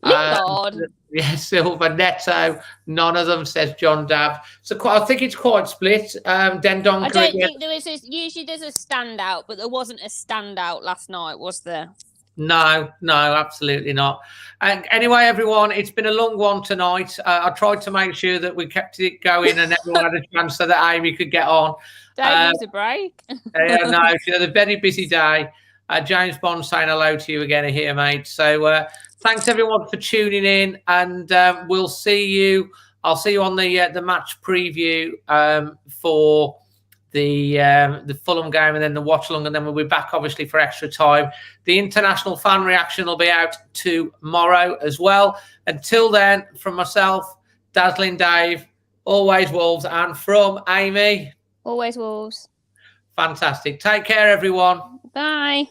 G: Lingard.
A: Silva, Neto. None of them, says John Dab. So I think it's quite split. Dendoncker.
G: I don't think there is. Usually there's a standout, but there wasn't a standout last night, was there?
A: No, absolutely not. And anyway, everyone, it's been a long one tonight. I tried to make sure that we kept it going and everyone had a chance so that Amy could get on.
G: Don't use a break.
A: No, she had a very busy day. James Bond saying hello to you again here, mate. So thanks everyone for tuning in, and we'll see you. I'll see you on the match preview for the Fulham game, and then the watch along, and then we'll be back obviously for extra time. The international fan reaction will be out tomorrow as well. Until then, from myself, Dazzling Dave, always Wolves, and from Amy,
G: always Wolves.
A: Fantastic. Take care, everyone.
G: Bye.